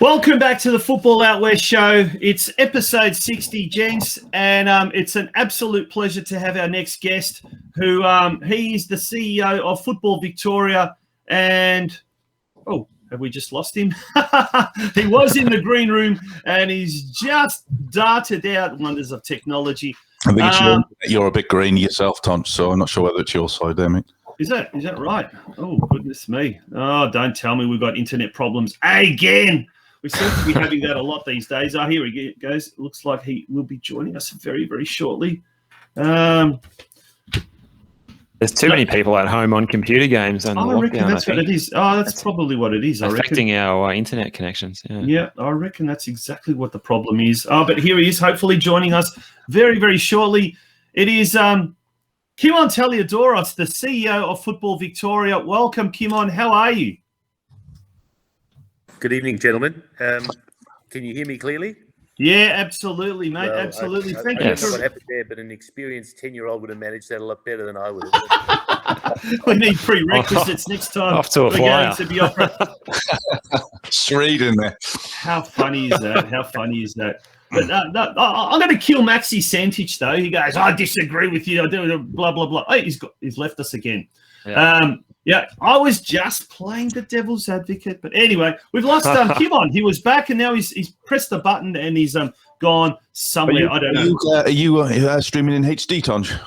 Welcome back to the Football Out West show. It's episode 60, gents, and it's an absolute pleasure to have our next guest, who he is the CEO of Football Victoria, and have we just lost him? He was in the green room, and he's just darted out. Wonders of technology. I think you're a bit green yourself, Tonci, so I'm not sure whether it's your side there, mate. Is that right? Oh, goodness me. Oh, don't tell me we've got internet problems again. We seem to be having that a lot these days. Oh, here he goes. It looks like he will be joining us very, very shortly. There's too many people at home on computer games and I reckon that's what it is. Oh, that's probably what it is. Affecting our internet connections. Yeah, I reckon that's exactly what the problem is. Oh, but here he is, hopefully joining us very, very shortly. It is KIMON Talliadoros, the CEO of Football Victoria. Welcome, KIMON. How are you? Good evening, gentlemen. Can you hear me clearly? Yeah, absolutely, mate. Well, absolutely. Thank you. What happened there, but an experienced 10-year-old would have managed that a lot better than I would have. We need prerequisites next time. Off to a flyer. To be offered. Street in there. How funny is that? How funny is that? But I'm going to kill Maxi Santich, though. He goes, I disagree with you. I do blah, blah, blah. Oh, he's left us again. Yeah. I was just playing the devil's advocate. But anyway, we've lost KIMON. He was back, and now he's pressed the button, and he's gone somewhere. I don't know. Are you streaming in HD, Tonci?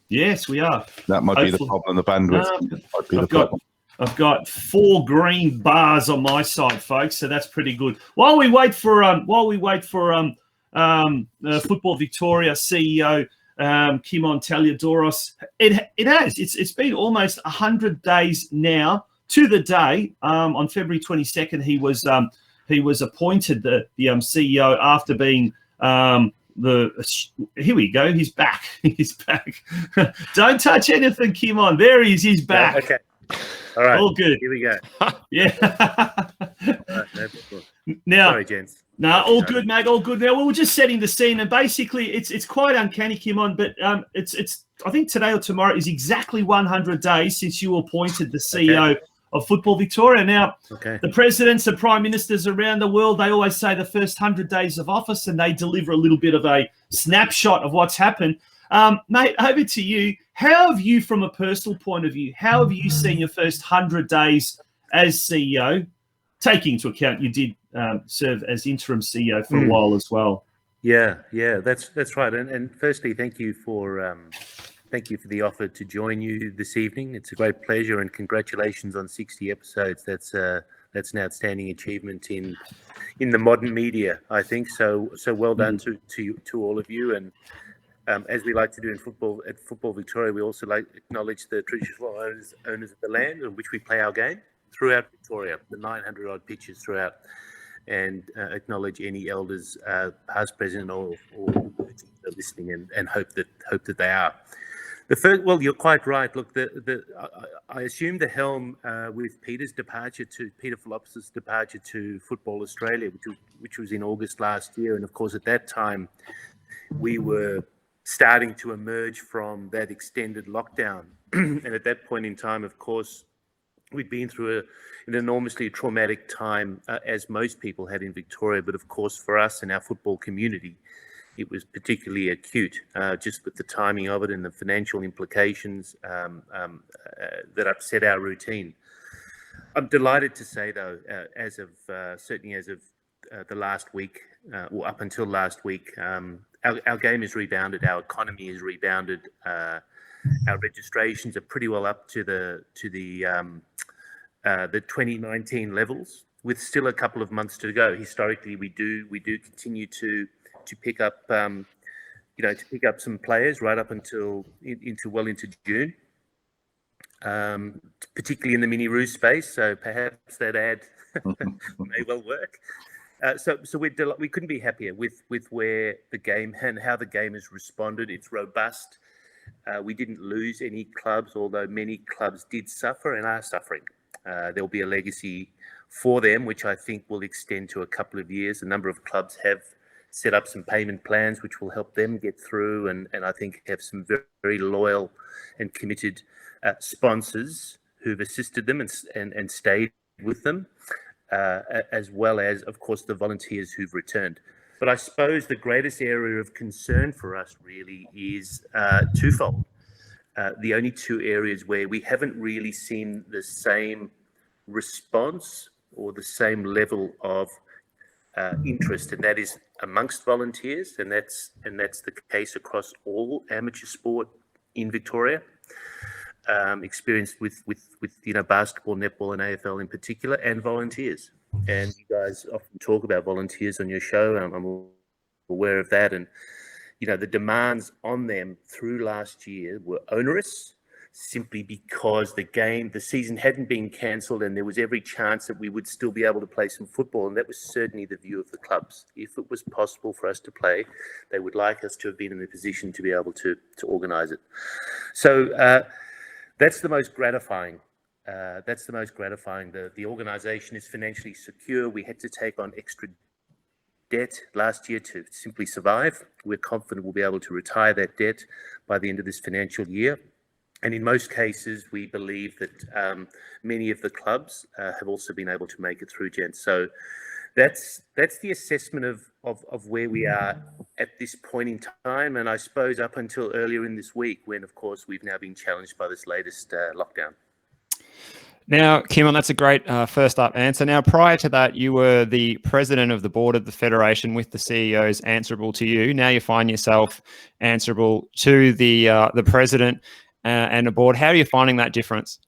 Yes, we are. That might be the problem, the bandwidth. I've got 4 green bars on my side, folks, so that's pretty good. While we wait for Football Victoria CEO KIMON Talliadoros, it's been almost 100 days now to the day. On February 22nd, he was appointed the CEO after being here we go. He's back. He's back. Don't touch anything, KIMON. There he is. He's back. Okay. All right. All good. Here we go. Yeah. Now, sorry, gents. No, all good, Mag. All good. Now, we were just setting the scene, and basically, it's quite uncanny, KIMON. But it's I think today or tomorrow is exactly 100 days since you were appointed the CEO of Football Victoria. Now, the presidents and prime ministers around the world, they always say the first 100 days of office, and they deliver a little bit of a snapshot of what's happened. Mate, over to you. How have you, from a personal point of view, how have you seen your first 100 days as CEO, taking into account you did serve as interim CEO for a while as well? Yeah, that's right. And firstly, thank you for the offer to join you this evening. It's a great pleasure, and congratulations on 60 episodes. That's an outstanding achievement in the modern media, I think. So well done to all of you. And as we like to do in football, at Football Victoria, we also like to acknowledge the traditional owners of the land on which we play our game throughout Victoria, the 900-odd pitches throughout, and acknowledge any elders, past, present, or listening, and hope that they are. You're quite right. Look, I assume the helm with Peter Philopoulos' departure to Football Australia, which was in August last year, and of course at that time we were starting to emerge from that extended lockdown. And at that point in time, of course, we'd been through an enormously traumatic time, as most people had in Victoria. But of course, for us and our football community, it was particularly acute, just with the timing of it and the financial implications that upset our routine. I'm delighted to say, though, certainly as of the last week, or up until last week, our game has rebounded, our economy has rebounded, our registrations are pretty well up to the 2019 levels, with still a couple of months to go. Historically, we do continue to pick up some players right up until into June, particularly in the mini Roos space. So perhaps that ad may well work. So we couldn't be happier with where the game and how the game has responded. It's robust. We didn't lose any clubs, although many clubs did suffer and are suffering. There'll be a legacy for them, which I think will extend to a couple of years. A number of clubs have set up some payment plans which will help them get through, and I think have some very, very loyal and committed sponsors who've assisted them and stayed with them. as well as, of course, the volunteers who've returned. But I suppose the greatest area of concern for us really is twofold. The only two areas where we haven't really seen the same response or the same level of interest, and that is amongst volunteers, and that's the case across all amateur sport in Victoria. Experienced with basketball, netball, and AFL in particular, and volunteers. And you guys often talk about volunteers on your show. I'm aware of that, and the demands on them through last year were onerous, simply because the season hadn't been cancelled, and there was every chance that we would still be able to play some football, and that was certainly the view of the clubs. If it was possible for us to play, they would like us to have been in a position to be able to organise it. So that's the most gratifying. The organisation is financially secure. We had to take on extra debt last year to simply survive. We're confident we'll be able to retire that debt by the end of this financial year. And in most cases, we believe that many of the clubs have also been able to make it through, gents. So that's the assessment of where we are at this point in time. And I suppose up until earlier in this week, when, of course, we've now been challenged by this latest lockdown. Now, Kimon, that's a great first up answer. Now, prior to that, you were the president of the board of the federation, with the CEOs answerable to you. Now you find yourself answerable to the president and the board. How are you finding that difference?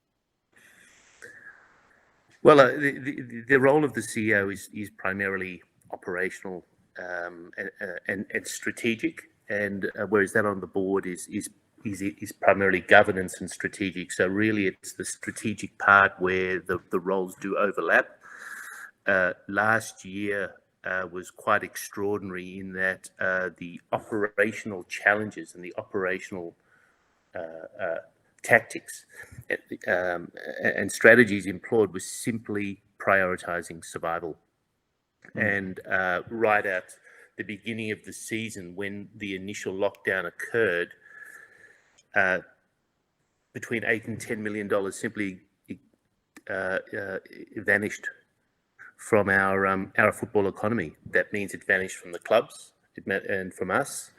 Well, the role of the CEO is primarily operational and strategic, and whereas that on the board is primarily governance and strategic. So really, it's the strategic part where the roles do overlap. Last year was quite extraordinary in that the operational challenges and the operational tactics and strategies employed was simply prioritizing survival. And right at the beginning of the season, when the initial lockdown occurred, between $8 and $10 million simply vanished from our football economy. That means it vanished from the clubs and from us.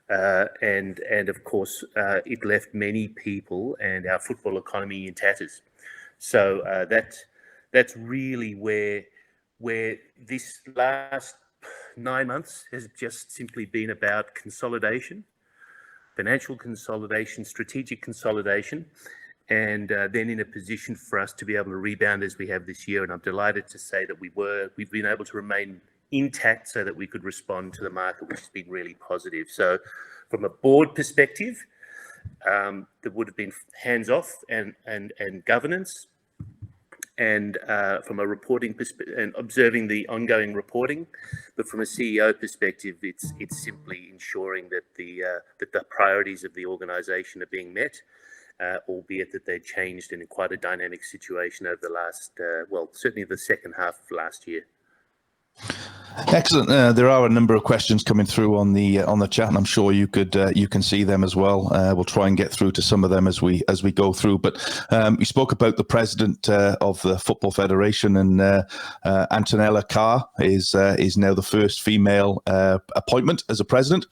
And of course, it left many people and our football economy in tatters. So that's really where this last 9 months has just simply been about consolidation, financial consolidation, strategic consolidation, and then in a position for us to be able to rebound as we have this year. And I'm delighted to say that we've been able to remain intact so that we could respond to the market, which has been really positive. So from a board perspective, there would have been hands-off and governance, and from a reporting perspective and observing the ongoing reporting. But from a CEO perspective, it's simply ensuring that the priorities of the organisation are being met, albeit that they changed in quite a dynamic situation over the last, certainly the second half of last year. Excellent. There are a number of questions coming through on the chat, and I'm sure you can see them as well. We'll try and get through to some of them as we go through. But you spoke about the president of the Football Federation, and Antonella Carr is now the first female appointment as a president.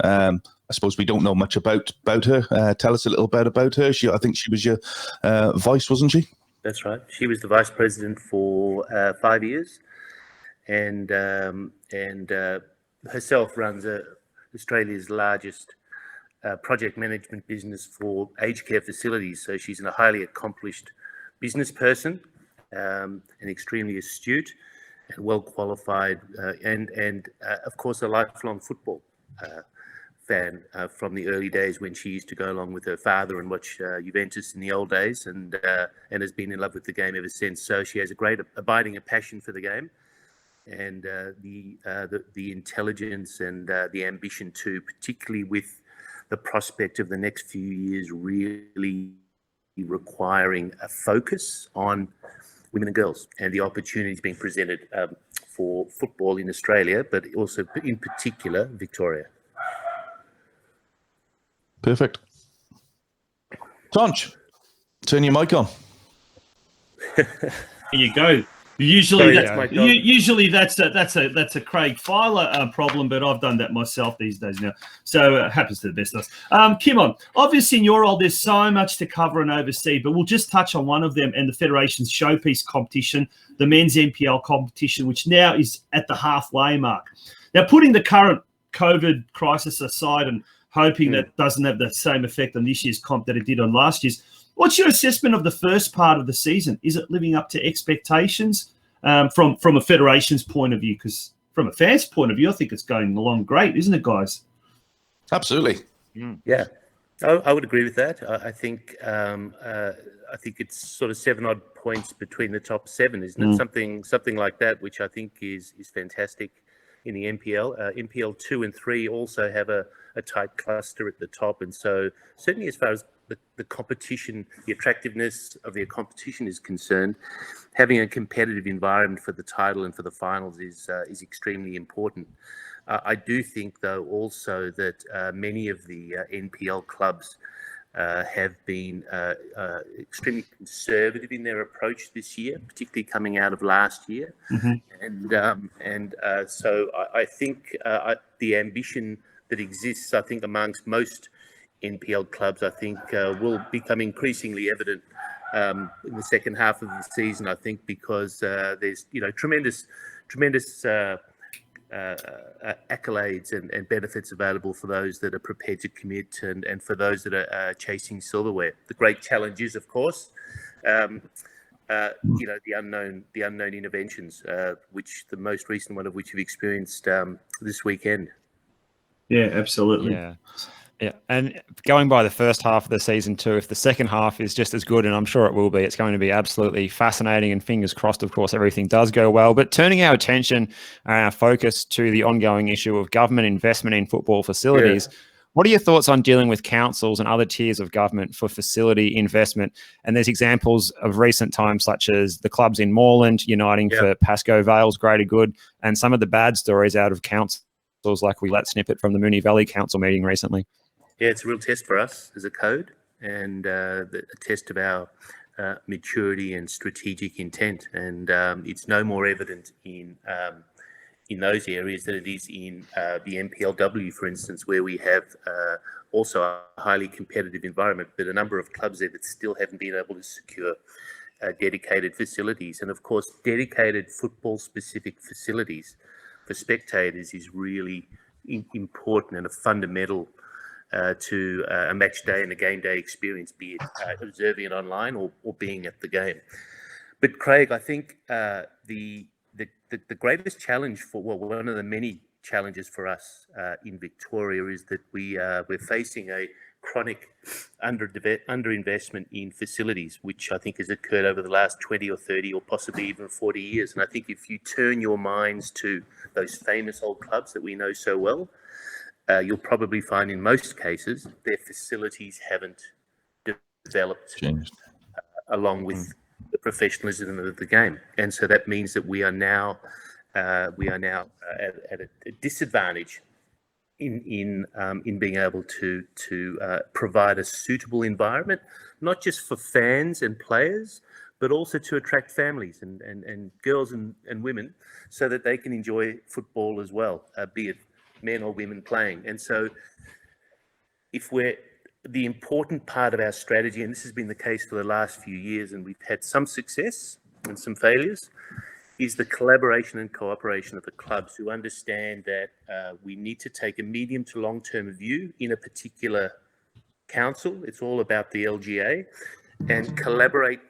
I suppose we don't know much about her. Tell us a little bit about her. I think she was your vice, wasn't she? That's right. She was the vice president for 5 years. And herself runs Australia's largest project management business for aged care facilities. So she's a highly accomplished business person, and extremely astute and well qualified, and of course a lifelong football fan from the early days when she used to go along with her father and watch Juventus in the old days, and has been in love with the game ever since. So she has a great abiding passion for the game, and the intelligence and the ambition too, particularly with the prospect of the next few years really requiring a focus on women and girls and the opportunities being presented for football in Australia, but also in particular Victoria. Perfect. Tonci, turn your mic on. Here you go. Usually, Sorry, usually that's a Craig Filer problem, but I've done that myself these days now. So happens to the best of us. Kimon, obviously in your role, there's so much to cover and oversee, but we'll just touch on one of them and the Federation's showpiece competition, the men's NPL competition, which now is at the halfway mark. Now, putting the current COVID crisis aside and hoping that doesn't have the same effect on this year's comp that it did on last year's, what's your assessment of the first part of the season? Is it living up to expectations from a federation's point of view? Because from a fan's point of view, I think it's going along great, isn't it, guys? Absolutely. Yeah, I would agree with that. I think it's sort of 7 odd points between the top 7, isn't it? Something like that, which I think is fantastic in the NPL. NPL 2 and 3 also have a tight cluster at the top, and so certainly as far as the competition, the attractiveness of their competition is concerned, having a competitive environment for the title and for the finals is extremely important. I do think, though, also that many of the NPL clubs have been extremely conservative in their approach this year, particularly coming out of last year. So I think the ambition that exists, I think, amongst most NPL clubs, I think will become increasingly evident in the second half of the season, I think, because there's tremendous accolades and benefits available for those that are prepared to commit and for those that are chasing silverware. The great challenge is, of course, the unknown interventions, which the most recent one of which we've experienced this weekend. Yeah, absolutely. Yeah, and going by the first half of the season too, if the second half is just as good, and I'm sure it will be, it's going to be absolutely fascinating, and fingers crossed, of course, everything does go well. But turning our attention and our focus to the ongoing issue of government investment in football facilities, what are your thoughts on dealing with councils and other tiers of government for facility investment? And there's examples of recent times, such as the clubs in Moreland uniting for Pascoe Vale's greater good, and some of the bad stories out of councils, like we let snippet from the Moonee Valley Council meeting recently. Yeah, it's a real test for us as a code, and a test of our maturity and strategic intent. And it's no more evident in those areas than it is in the NPLW, for instance, where we have also a highly competitive environment, but a number of clubs there that still haven't been able to secure dedicated facilities. And of course, dedicated football-specific facilities for spectators is really important and a fundamental to a match day and a game day experience, be it observing it online or being at the game. But Craig, I think the greatest challenge one of the many challenges for us in Victoria is that we're facing a chronic underinvestment in facilities, which I think has occurred over the last 20 or 30 or possibly even 40 years. And I think if you turn your minds to those famous old clubs that we know so well, you'll probably find in most cases their facilities haven't developed along with the professionalism of the game, and so that means that we are now at a disadvantage in being able to provide a suitable environment, not just for fans and players, but also to attract families and girls and women, so that they can enjoy football as well, be it men or women playing. And so the important part of our strategy, and this has been the case for the last few years, and we've had some success and some failures, is the collaboration and cooperation of the clubs who understand that we need to take a medium to long-term view in a particular council. It's all about the LGA, and collaborate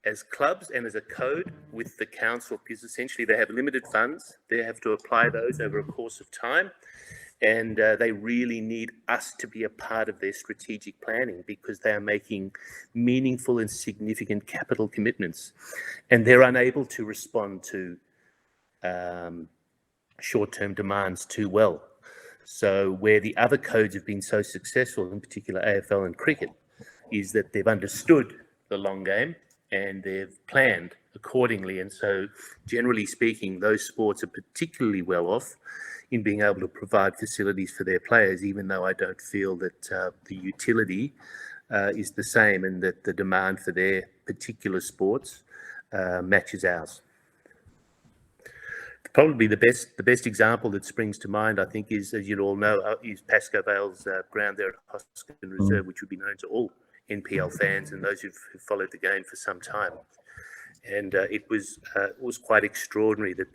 as clubs and as a code with the council, because essentially they have limited funds. They have to apply those over a course of time, and they really need us to be a part of their strategic planning, because they are making meaningful and significant capital commitments, and they're unable to respond to short-term demands too well. So where the other codes have been so successful, in particular AFL and cricket, is that they've understood the long game and they've planned accordingly. And so generally speaking, those sports are particularly well off in being able to provide facilities for their players, even though I don't feel that the utility is the same, and that the demand for their particular sports matches ours. Probably the best example that springs to mind, I think, is, as you all know, is Pascoe Vale's ground there at Hoskin Reserve, which would be known to all NPL fans and those who've followed the game for some time. And it was quite extraordinary that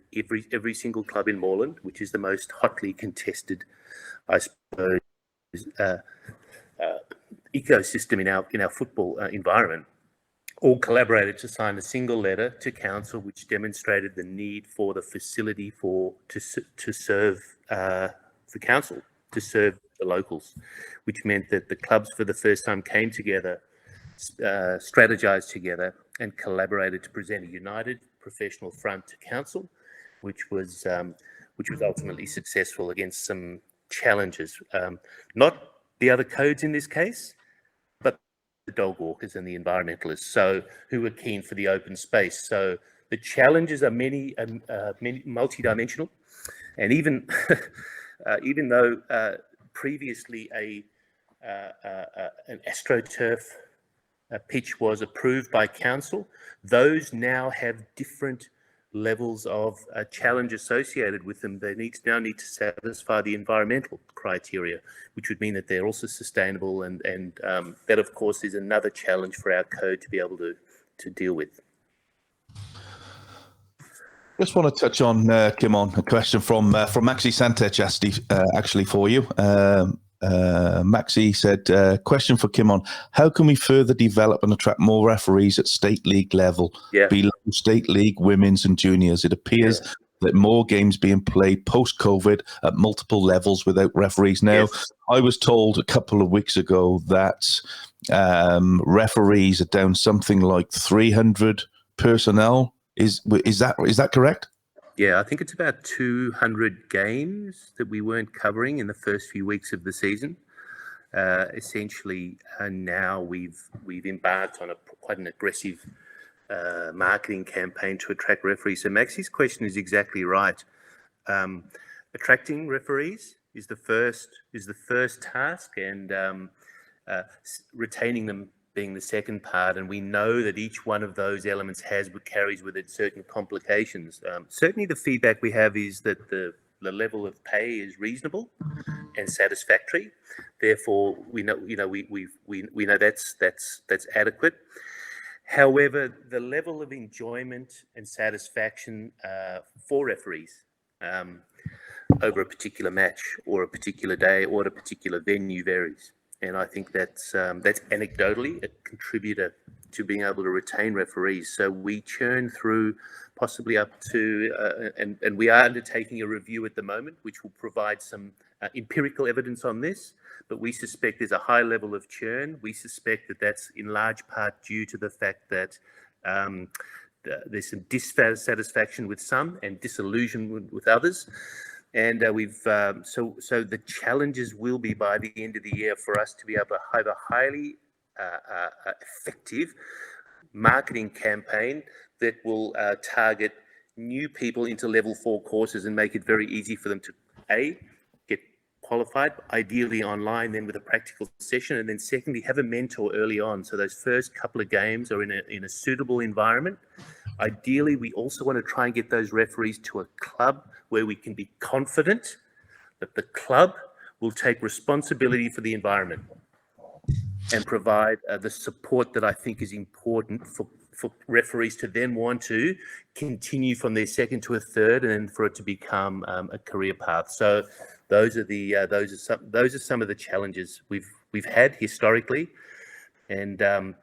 every single club in Moreland, which is the most hotly contested, I suppose, ecosystem in our football environment, all collaborated to sign a single letter to council which demonstrated the need for the facility to serve the council, to serve the locals, which meant that the clubs for the first time came together, strategized together, and collaborated to present a united professional front to council, which was ultimately successful against some challenges, not the other codes in this case, but the dog walkers and the environmentalists, who were keen for the open space. So the challenges are many multidimensional, and even even though previously an AstroTurf pitch was approved by council, those now have different levels of challenge associated with them. They now need to satisfy the environmental criteria, which would mean that they're also sustainable, and that, of course, is another challenge for our code to be able to deal with. Just want to touch on, Kimon, a question from Maxi Santech actually for you. Maxi said, question for Kimon: how can we further develop and attract more referees at state league level, below state league, women's and juniors? It appears that more games being played post-COVID at multiple levels without referees. Now, I was told a couple of weeks ago that referees are down something like 300 personnel. Is that correct? Yeah, I think it's about 200 games that we weren't covering in the first few weeks of the season. Essentially, now we've embarked on quite an aggressive marketing campaign to attract referees. So Maxi's question is exactly right. Attracting referees is the first task, and retaining them being the second part. And we know that each one of those elements carries with it certain complications. Certainly the feedback we have is that the level of pay is reasonable and satisfactory. Therefore, we know that's adequate. However, the level of enjoyment and satisfaction for referees over a particular match or a particular day or at a particular venue varies. And I think that's anecdotally a contributor to being able to retain referees. So we churn through possibly up to, and we are undertaking a review at the moment, which will provide some empirical evidence on this, but we suspect there's a high level of churn. We suspect that that's in large part due to the fact that there's some dissatisfaction with some and disillusionment with others. And so the challenges will be, by the end of the year, for us to be able to have a highly effective marketing campaign that will target new people into level 4 courses and make it very easy for them to get qualified, ideally online, then with a practical session, and then secondly, have a mentor early on. So those first couple of games are in a suitable environment. Ideally, we also want to try and get those referees to a club where we can be confident that the club will take responsibility for the environment and provide the support that I think is important for referees to then want to continue from their second to a third, and then for it to become a career path. So those are some of the challenges we've had historically, and a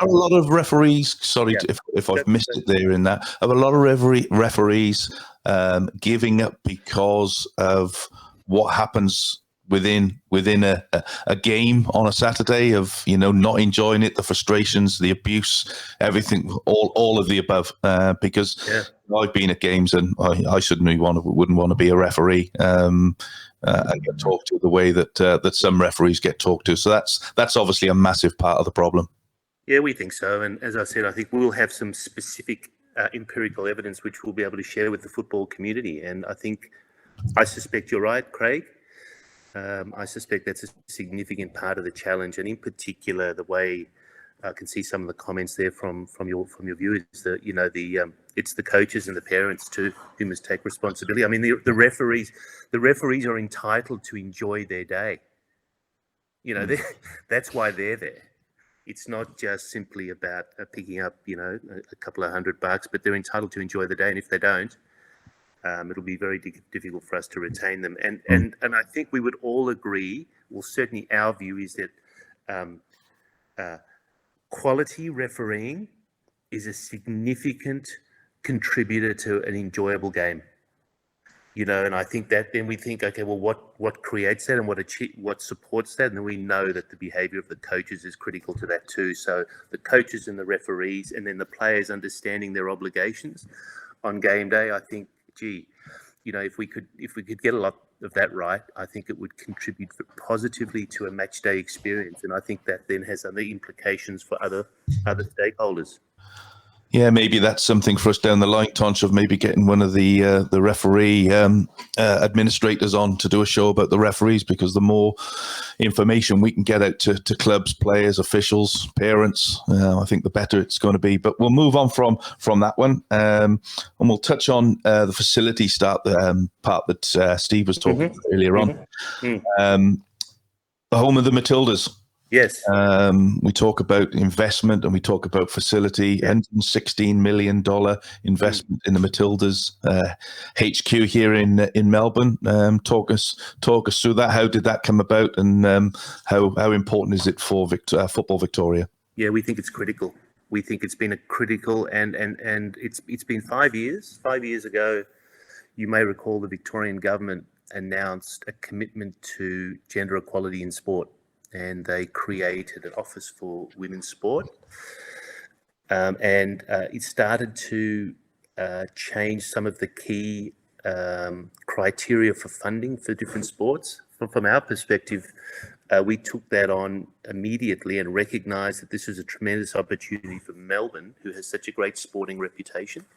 lot of referees. Sorry if I've missed it there in that. Have a lot of referees giving up because of what happens within a game on a Saturday, of not enjoying it, the frustrations, the abuse, everything, all of the above. Because I've been at games and I wouldn't want to be a referee and get talked to the way that some referees get talked to. So that's obviously a massive part of the problem. Yeah, we think so. And as I said, I think we'll have some specific empirical evidence which we'll be able to share with the football community. And I suspect you're right, Craig. I suspect that's a significant part of the challenge. And in particular, the way I can see some of the comments there from your viewers, that it's the coaches and the parents too who must take responsibility. I mean, the referees are entitled to enjoy their day. You know, that's why they're there. It's not just simply about picking up, you know, a couple of $100, but they're entitled to enjoy the day. And if they don't, it'll be very difficult for us to retain them. And I think we would all agree, well, certainly our view is that quality refereeing is a significant contributor to an enjoyable game. You know, and I think that then we think, okay, well, what creates that and what supports that? And then we know that the behavior of the coaches is critical to that too. So the coaches and the referees, and then the players understanding their obligations on game day, I think, gee, you know, if we could get a lot of that right, I think it would contribute positively to a match day experience. And I think that then has other implications for other stakeholders. Yeah, maybe that's something for us down the line, Tonci, of maybe getting one of the referee administrators on to do a show about the referees, because the more information we can get out to clubs, players, officials, parents, I think the better it's going to be. But we'll move on from that one, and we'll touch on the facility part that Steve was talking about earlier on. The home of the Matildas. Yes. We talk about investment and we talk about facility. $116 million investment in the Matildas HQ here in Melbourne. Talk us through that. How did that come about, and how important is it for Football Victoria? Yeah, we think it's critical. We think it's been a critical, and it's been 5 years. 5 years ago, you may recall the Victorian government announced a commitment to gender equality in sport. And they created an office for women's sport. And it started to change some of the key criteria for funding for different sports. From our perspective, we took that on immediately and recognised that this was a tremendous opportunity for Melbourne, who has such a great sporting reputation,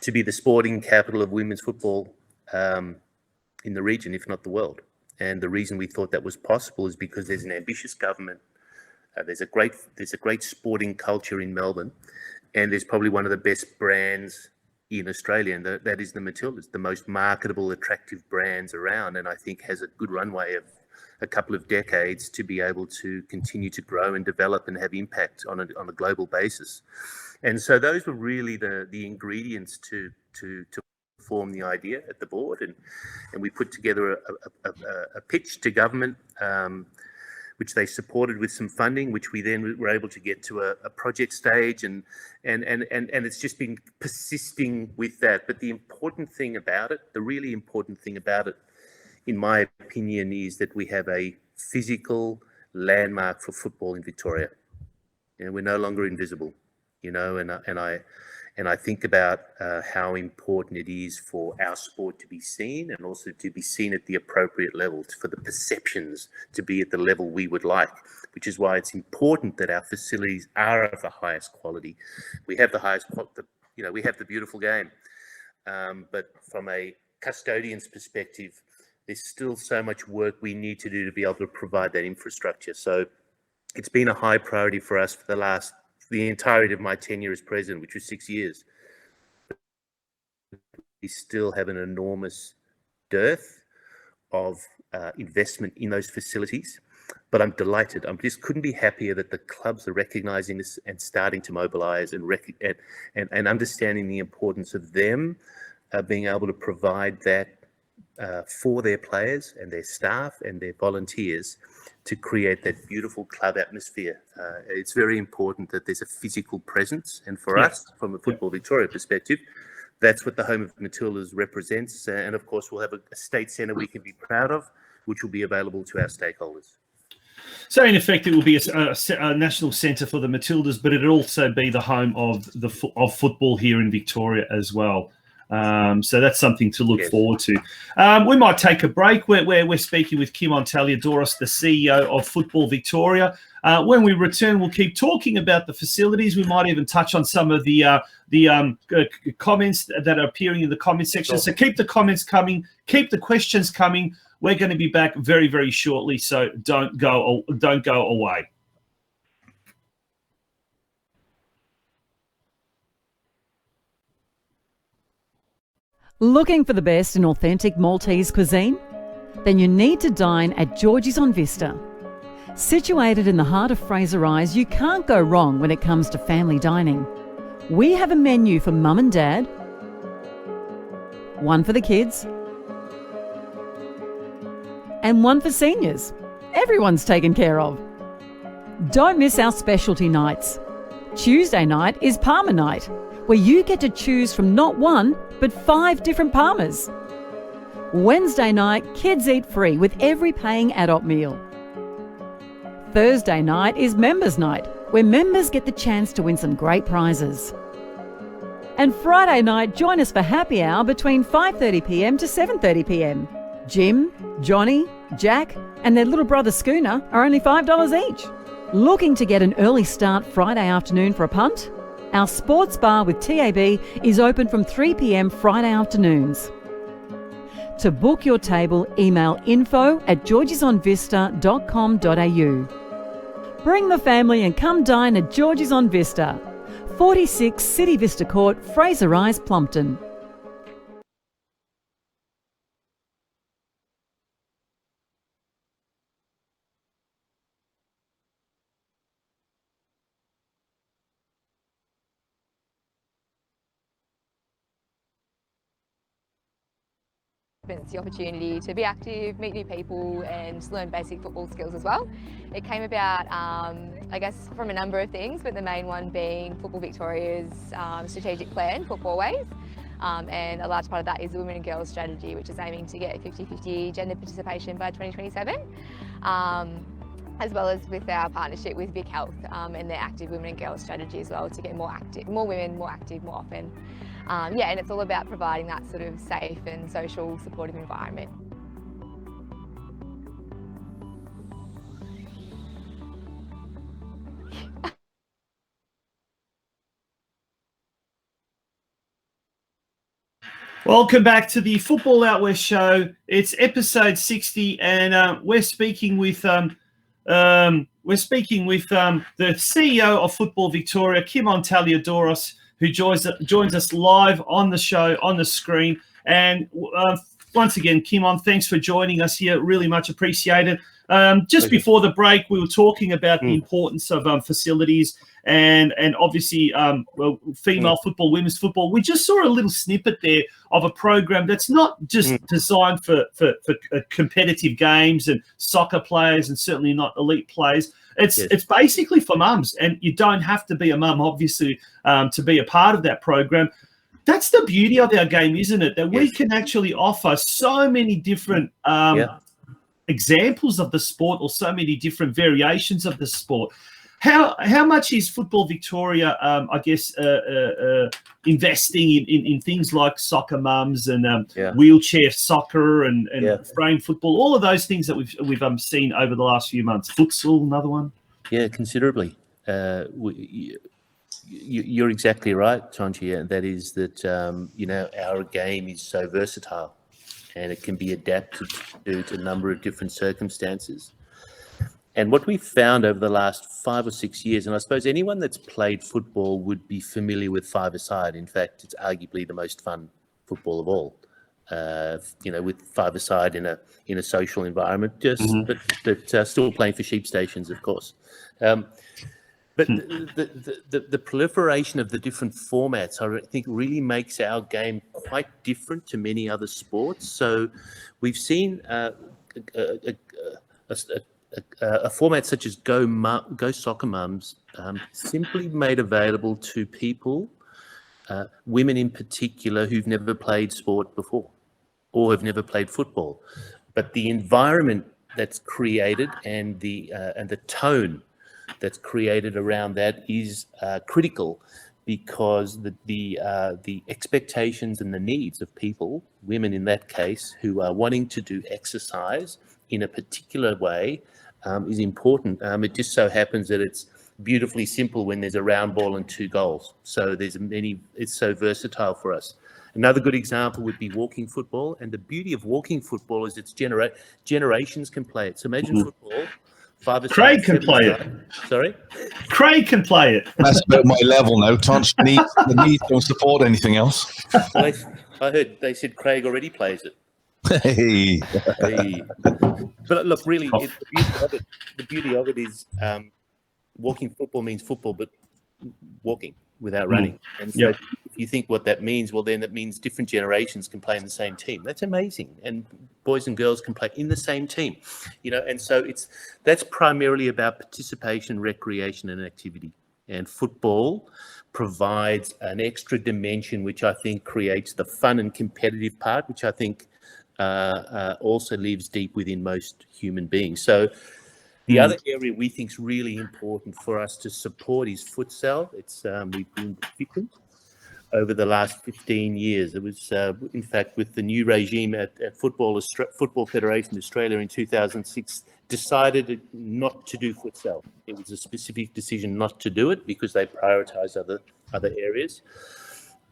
to be the sporting capital of women's football in the region, if not the world. And the reason we thought that was possible is because there's an ambitious government, there's a great sporting culture in Melbourne, and there's probably one of the best brands in Australia, and that is the Matildas, the most marketable, attractive brands around, and I think has a good runway of a couple of decades to be able to continue to grow and develop and have impact on a global basis. And so those were really the ingredients to form the idea at the board, and we put together a pitch to government, which they supported with some funding, which we then were able to get to a project stage, and it's just been persisting with that. But the important thing about it, the really important thing about it, in my opinion, is that we have a physical landmark for football in Victoria. You know, we're no longer invisible, you know, and I think about how important it is for our sport to be seen, and also to be seen at the appropriate level, for the perceptions to be at the level we would like, which is why it's important that our facilities are of the highest quality. We have the highest quality, you know, we have the beautiful game. But from a custodian's perspective, there's still so much work we need to do to be able to provide that infrastructure. So it's been a high priority for us for the entirety of my tenure as president, which was 6 years. We still have an enormous dearth of investment in those facilities, but I'm delighted. I just couldn't be happier that the clubs are recognising this and starting to mobilise and understanding the importance of them being able to provide that for their players and their staff and their volunteers, to create that beautiful club atmosphere. It's very important that there's a physical presence. And for us, from a Football Victoria perspective, that's what the home of Matildas represents. And of course, we'll have a state centre we can be proud of, which will be available to our stakeholders. So in effect, it will be a national centre for the Matildas, but it'll also be the home of football here in Victoria as well. So that's something to look forward to. We might take a break. We're speaking with KIMON Talaidoros, the CEO of Football Victoria. When we return, we'll keep talking about the facilities. We might even touch on some of the comments that are appearing in the comment section. So keep the comments coming, keep the questions coming. We're going to be back very, very shortly. So don't go away. Looking for the best in authentic Maltese cuisine? Then you need to dine at Georgie's on Vista. Situated in the heart of Fraser Eyes, you can't go wrong when it comes to family dining. We have a menu for mum and dad, one for the kids, and one for seniors. Everyone's taken care of. Don't miss our specialty nights. Tuesday night is Parma night, where you get to choose from not one, but 5 different Parmas. Wednesday night, kids eat free with every paying adult meal. Thursday night is members night, where members get the chance to win some great prizes. And Friday night, join us for happy hour between 5:30pm to 7:30pm. Jim, Johnny, Jack and their little brother Schooner are only $5 each. Looking to get an early start Friday afternoon for a punt? Our sports bar with TAB is open from 3pm Friday afternoons. To book your table, email info@georgiesonvista.com.au. Bring the family and come dine at Georgie's on Vista, 46 City Vista Court, Fraser Eyes, Plumpton. It's the opportunity to be active, meet new people and learn basic football skills as well. It came about, I guess, from a number of things, but the main one being Football Victoria's strategic plan, Football Ways. And a large part of that is the Women and Girls strategy, which is aiming to get 50-50 gender participation by 2027. As well as with our partnership with Vic Health and their active Women and Girls strategy as well, to get more women more active more often. Yeah, and it's all about providing that sort of safe and social supportive environment. Welcome back to the Football Out West show. It's episode 60, and we're speaking with the CEO of Football Victoria, KIMON Talliadoros, who joins us live on the show, on the screen. And once again, KIMON, thanks for joining us here. Really much appreciated. Just before the break, we were talking about the importance of facilities and obviously female football, women's football. We just saw a little snippet there of a program that's not just designed for competitive games and soccer players, and certainly not elite players. It's basically for mums, and you don't have to be a mum, obviously, to be a part of that program. That's the beauty of our game, isn't it? That we can actually offer so many different examples of the sport, or so many different variations of the sport. How much is Football Victoria, I guess, investing in things like soccer mums and wheelchair soccer and frame football, all of those things that we've seen over the last few months? Futsal, another one. Yeah, considerably. You're exactly right, Tonci. And that is that our game is so versatile, and it can be adapted to a number of different circumstances. And what we've found over the last 5 or 6 years, and I suppose anyone that's played football would be familiar with five-a-side. In fact, it's arguably the most fun football of all. With five-a-side in a social environment, but still playing for sheep stations, of course. But the proliferation of the different formats, I think, really makes our game quite different to many other sports. So we've seen a format such as Go Soccer Mums simply made available to people, women in particular, who've never played sport before or have never played football. But the environment that's created and the tone that's created around that is critical, because the expectations and the needs of people, women in that case, who are wanting to do exercise in a particular way, is important. It just so happens that it's beautifully simple when there's a round ball and 2 goals. So it's so versatile for us. Another good example would be walking football. And the beauty of walking football is it's generations can play it. So imagine football. Craig can play it. Sorry? Craig can play it. That's about my level now. Tonci, the knees don't support anything else. Well, I heard they said Craig already plays it. Hey. Hey. But look, really, the beauty of it is walking football means football, but walking without running. And so if you think what that means, well, then that means different generations can play in the same team. That's amazing. And boys and girls can play in the same team, and so that's primarily about participation, recreation, and activity. And football provides an extra dimension, which I think creates the fun and competitive part, which I think also lives deep within most human beings. So the other area we think is really important for us to support is futsal. We've been deficient over the last 15 years. It was, in fact, with the new regime at Football Federation Australia in 2006, decided not to do futsal. It was a specific decision not to do it because they prioritise other areas.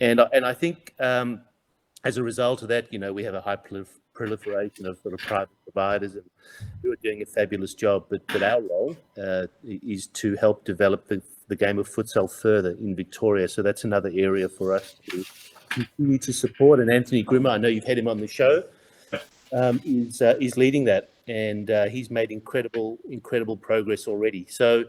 And I think as a result of that, we have a high proliferation of sort of private providers and who are doing a fabulous job. But our role is to help develop the game of futsal further in Victoria. So that's another area for us to continue to support. And Anthony Grimmer, I know you've had him on the show, is leading that, and he's made incredible progress already. So,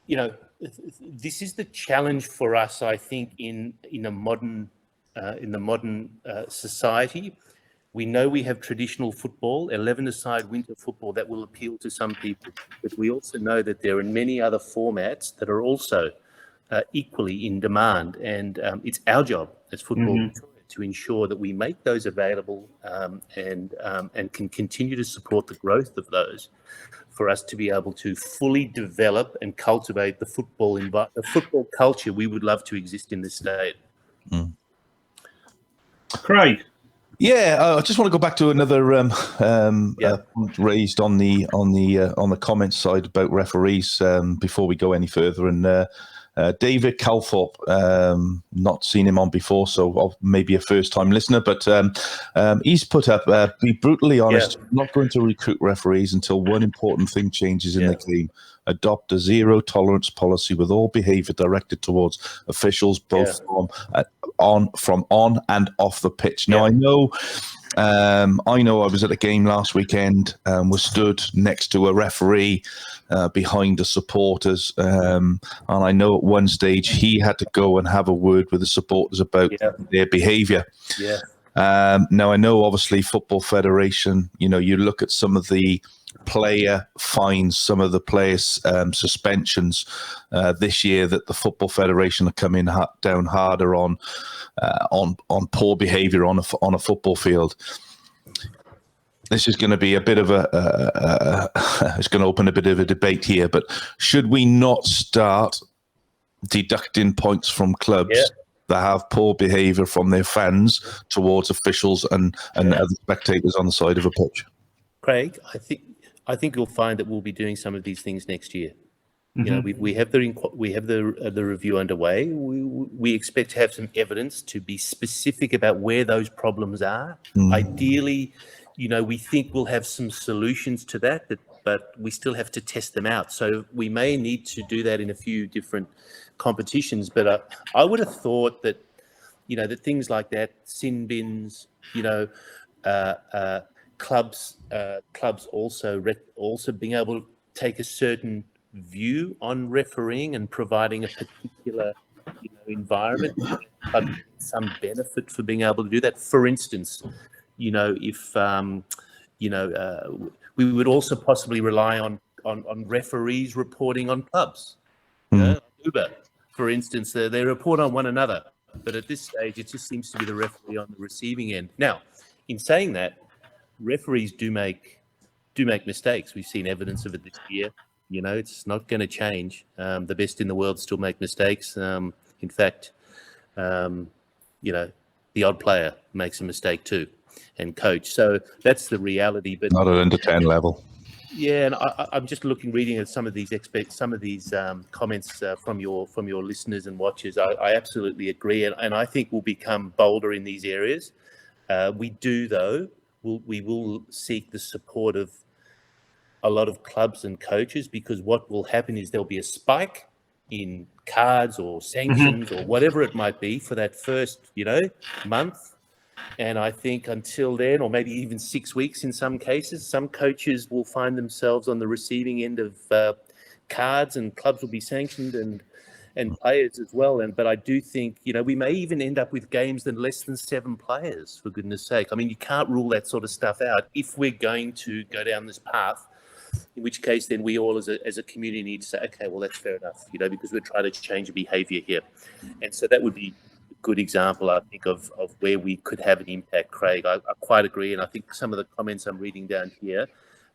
this is the challenge for us, I think, in the modern society. We know we have traditional football, 11-a-side winter football that will appeal to some people, but we also know that there are many other formats that are also equally in demand, and it's our job as football to ensure that we make those available and can continue to support the growth of those for us to be able to fully develop and cultivate the football culture we would love to exist in this state. Craig. Yeah, I just want to go back to another point raised on the comments side about referees before we go any further. And David Calthorpe, not seen him on before, so maybe a first-time listener, but he's put up, be brutally honest, not going to recruit referees until one important thing changes in the game. Adopt a zero-tolerance policy with all behaviour directed towards officials, both from on and off the pitch. Now, I know I was at a game last weekend and was stood next to a referee behind the supporters, and I know at one stage he had to go and have a word with the supporters about their behaviour. Now, I know obviously Football Federation, you look at some of the player fines, some of the players' suspensions this year that the Football Federation are coming down harder on poor behaviour on a football field. This is going to be a bit of it's going to open a bit of a debate here, but should we not start deducting points from clubs that have poor behaviour from their fans towards officials and other spectators on the side of a pitch? Craig, I think you'll find that we'll be doing some of these things next year. We have the review underway. We expect to have some evidence to be specific about where those problems are. Ideally, we think we'll have some solutions to that, but we still have to test them out. So we may need to do that in a few different competitions. But I would have thought that, that things like that, sin bins, clubs also being able to take a certain view on refereeing and providing a particular environment, some benefit for being able to do that. For instance, if we would also possibly rely on referees reporting on clubs. Uber, for instance, they report on one another, but at this stage it just seems to be the referee on the receiving end. Now, in saying that, referees do make mistakes. We've seen evidence of it this year. It's not going to change. The best in the world still make mistakes. In fact, the odd player makes a mistake too, and coach. So that's the reality. But not at under 10 level. Yeah, and I'm just reading at some of these comments from your listeners and watchers. I absolutely agree, and I think we'll become bolder in these areas. We do, though. We will seek the support of a lot of clubs and coaches, because what will happen is there'll be a spike in cards or sanctions or whatever it might be for that first, month. And I think until then, or maybe even 6 weeks in some cases, some coaches will find themselves on the receiving end of cards, and clubs will be sanctioned and players as well. But I do think, we may even end up with games that less than 7 players, for goodness sake. I mean, you can't rule that sort of stuff out if we're going to go down this path, in which case then we all as a community need to say, okay, well, that's fair enough, because we're trying to change behaviour here. And so that would be a good example, I think, of where we could have an impact, Craig. I quite agree. And I think some of the comments I'm reading down here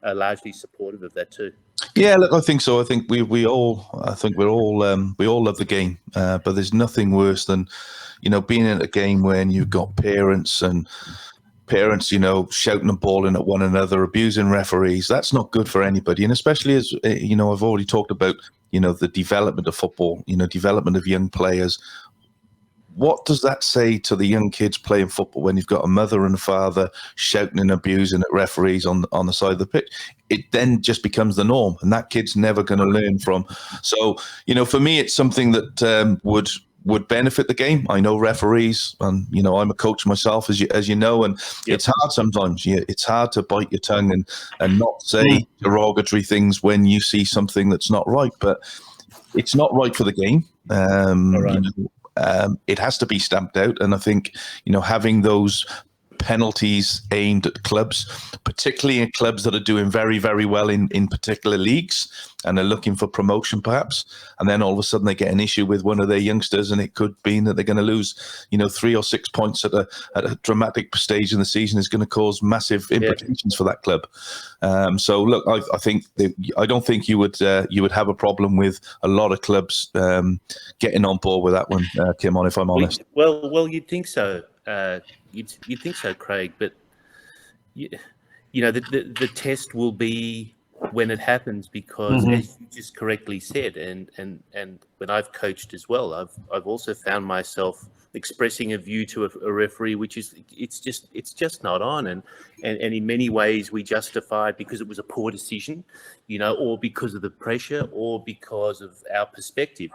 are largely supportive of that too. Yeah, look, I think so. I think we all love the game, but there's nothing worse than, being at a game when you've got parents, shouting and bawling at one another, abusing referees. That's not good for anybody. And especially as, I've already talked about, the development of football, development of young players. What does that say to the young kids playing football when you've got a mother and a father shouting and abusing at referees on the side of the pitch? It then just becomes the norm, and that kid's never going to learn from. So, for me, it's something that would benefit the game. I know referees, and I'm a coach myself, as you know, and it's hard sometimes. It's hard to bite your tongue and not say derogatory things when you see something that's not right. But it's not right for the game. It has to be stamped out, and I think having those penalties aimed at clubs, particularly in clubs that are doing very, very well in particular leagues and are looking for promotion perhaps, and then all of a sudden they get an issue with one of their youngsters, and it could mean that they're going to lose 3 or 6 points at a dramatic stage in the season, is going to cause massive implications for that club. So look, I think I don't think you would have a problem with a lot of clubs getting on board with that one, Kimon, if I'm honest. Well, you'd think so. You'd think so, Craig, but the test will be when it happens, because as you just correctly said, and when I've coached as well, I've also found myself expressing a view to a referee, which is it's just not on, and in many ways we justify it because it was a poor decision, or because of the pressure, or because of our perspective.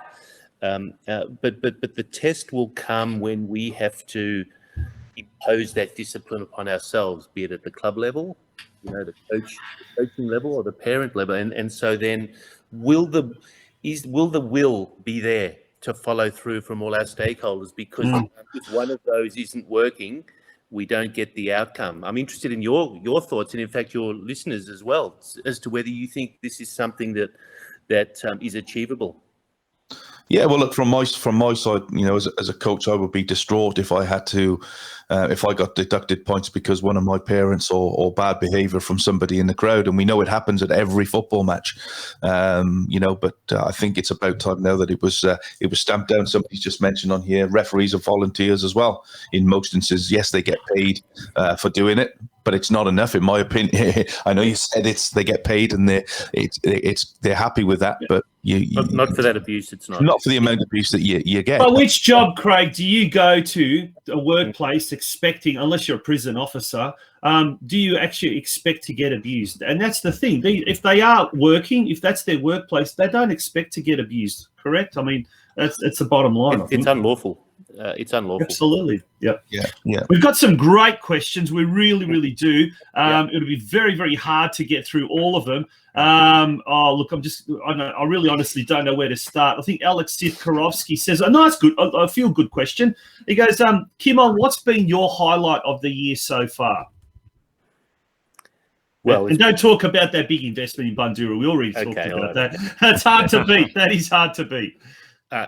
But the test will come when we have to impose that discipline upon ourselves, be it at the club level, the coaching level, or the parent level, and so then will the will be there to follow through from all our stakeholders? Because if one of those isn't working, we don't get the outcome. I'm interested in your thoughts, and in fact your listeners as well, as to whether you think this is something that is achievable. Yeah, well, look, from my side, as a coach, I would be distraught if I had to, if I got deducted points because one of my parents or bad behaviour from somebody in the crowd, and we know it happens at every football match, But I think it's about time now that it was stamped down. Somebody's just mentioned on here, referees are volunteers as well. In most instances, yes, they get paid for doing it, but it's not enough, in my opinion. I know you said they get paid and they're happy with that, but not for that abuse. It's not for the amount of abuse that you get. But which job, Craig, do you go to a workplace expecting, unless you're a prison officer, do you actually expect to get abused? And that's the thing. If they are working, if that's their workplace, they don't expect to get abused. Correct? I mean, that's the bottom line. It's unlawful. It's unlawful. Absolutely. Yep. Yeah. We've got some great questions. We really, really do. It'll be very, very hard to get through all of them. Look, I really honestly don't know where to start. I think Alex Sitkarovsky says, a nice, good, I feel good question. He goes, Kimon, what's been your highlight of the year so far? Well, and don't talk about that big investment in Bandura. We already talked about that. That's hard to beat. That is hard to beat.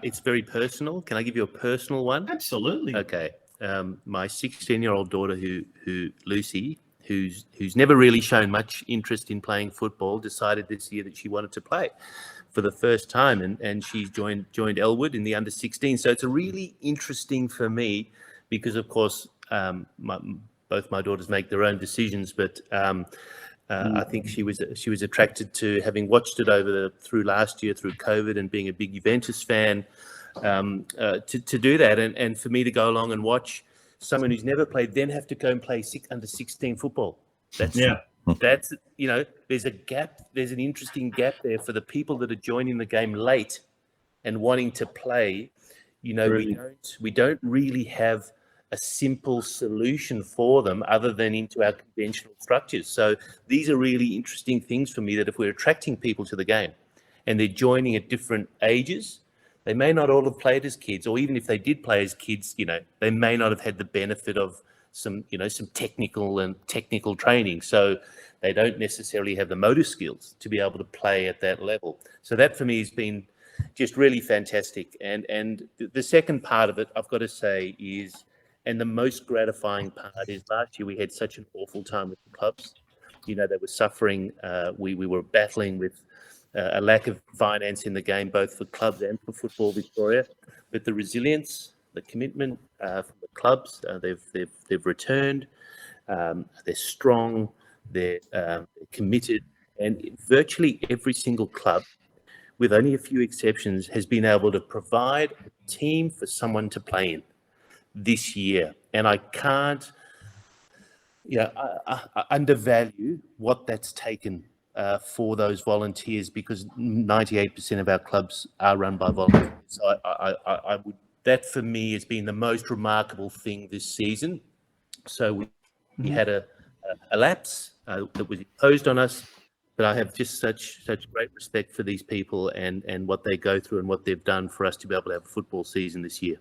It's very personal. Can I give you a personal one? Absolutely. Okay. My 16-year-old daughter, who Lucy, who's never really shown much interest in playing football, decided this year that she wanted to play for the first time, and she's joined Elwood in the under-16. So it's a really interesting for me because, of course, both my daughters make their own decisions, but I think she was attracted to, having watched it through last year through COVID and being a big Juventus fan, to do that, and for me to go along and watch someone who's never played then have to go and play under-16 football. That's there's a gap. There's an interesting gap there for the people that are joining the game late, and wanting to play, we don't really have a simple solution for them other than into our conventional structures. So these are really interesting things for me, that if we're attracting people to the game and they're joining at different ages, they may not all have played as kids, or even if they did play as kids, they may not have had the benefit of some technical training. So they don't necessarily have the motor skills to be able to play at that level. So that for me has been just really fantastic. And the second part of it, I've got to say, is, and the most gratifying part is, last year we had such an awful time with the clubs. They were suffering. We were battling with a lack of finance in the game, both for clubs and for Football Victoria. But the resilience, the commitment from the clubs, they've returned. They're strong. They're committed, and virtually every single club, with only a few exceptions, has been able to provide a team for someone to play in this year. And I can't undervalue what that's taken for those volunteers, because 98% of our clubs are run by volunteers. So that for me has been the most remarkable thing this season. So we had a lapse that was imposed on us, but I have just such great respect for these people and what they go through and what they've done for us to be able to have a football season this year.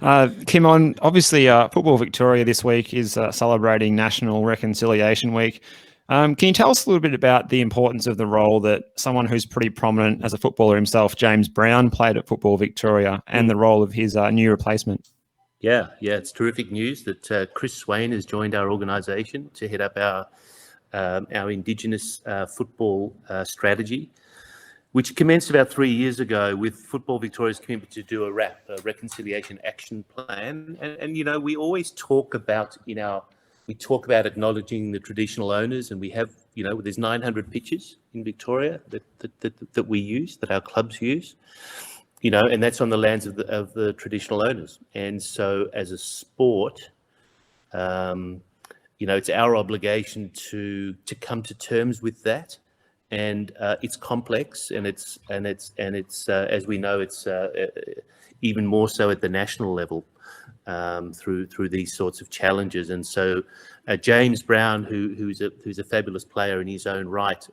Kimon, obviously Football Victoria this week is celebrating National Reconciliation Week. Can you tell us a little bit about the importance of the role that someone who's pretty prominent as a footballer himself, James Brown, played at Football Victoria, and the role of his new replacement? Yeah, it's terrific news that Chris Swain has joined our organisation to head up our Indigenous football strategy, which commenced about 3 years ago with Football Victoria's commitment to do a RAP, a Reconciliation Action Plan. And we always talk about acknowledging the traditional owners, and we have, there's 900 pitches in Victoria that we use, that our clubs use, and that's on the lands of the traditional owners. And so as a sport, it's our obligation to come to terms with that. And it's complex, and it's as we know, it's even more so at the national level through these sorts of challenges. And so James Brown, who's a fabulous player in his own right,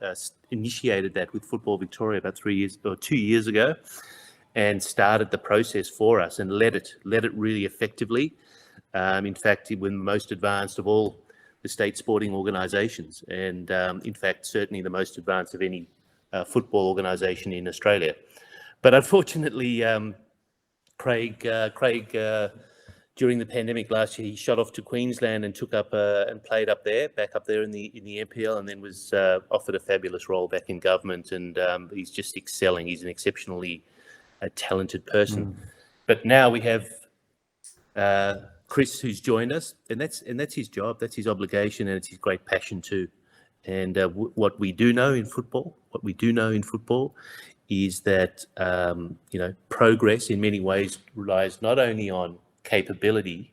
initiated that with Football Victoria about 2 years ago, and started the process for us and led it really effectively. In fact, we're the most advanced of all the state sporting organisations, and in fact, certainly the most advanced of any football organisation in Australia. But unfortunately, Craig, during the pandemic last year, he shot off to Queensland and took up and played back up there in the NPL, and then was offered a fabulous role back in government, and he's just excelling. He's an exceptionally talented person. But now we have Chris, who's joined us, and that's his job, that's his obligation, and it's his great passion too. And what we do know in football is that progress in many ways relies not only on capability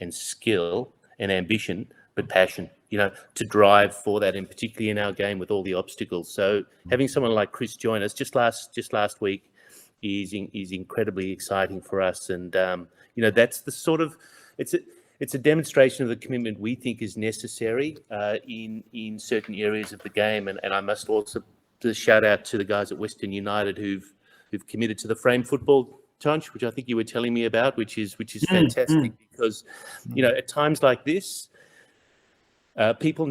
and skill and ambition, but passion, to drive for that, and particularly in our game with all the obstacles. So having someone like Chris join us just last week is incredibly exciting for us, and that's the sort of it's a demonstration of the commitment we think is necessary in certain areas of the game. And I must also shout out to the guys at Western United who've committed to the frame football, Tonci, which I think you were telling me about, which is fantastic, because at times like this, people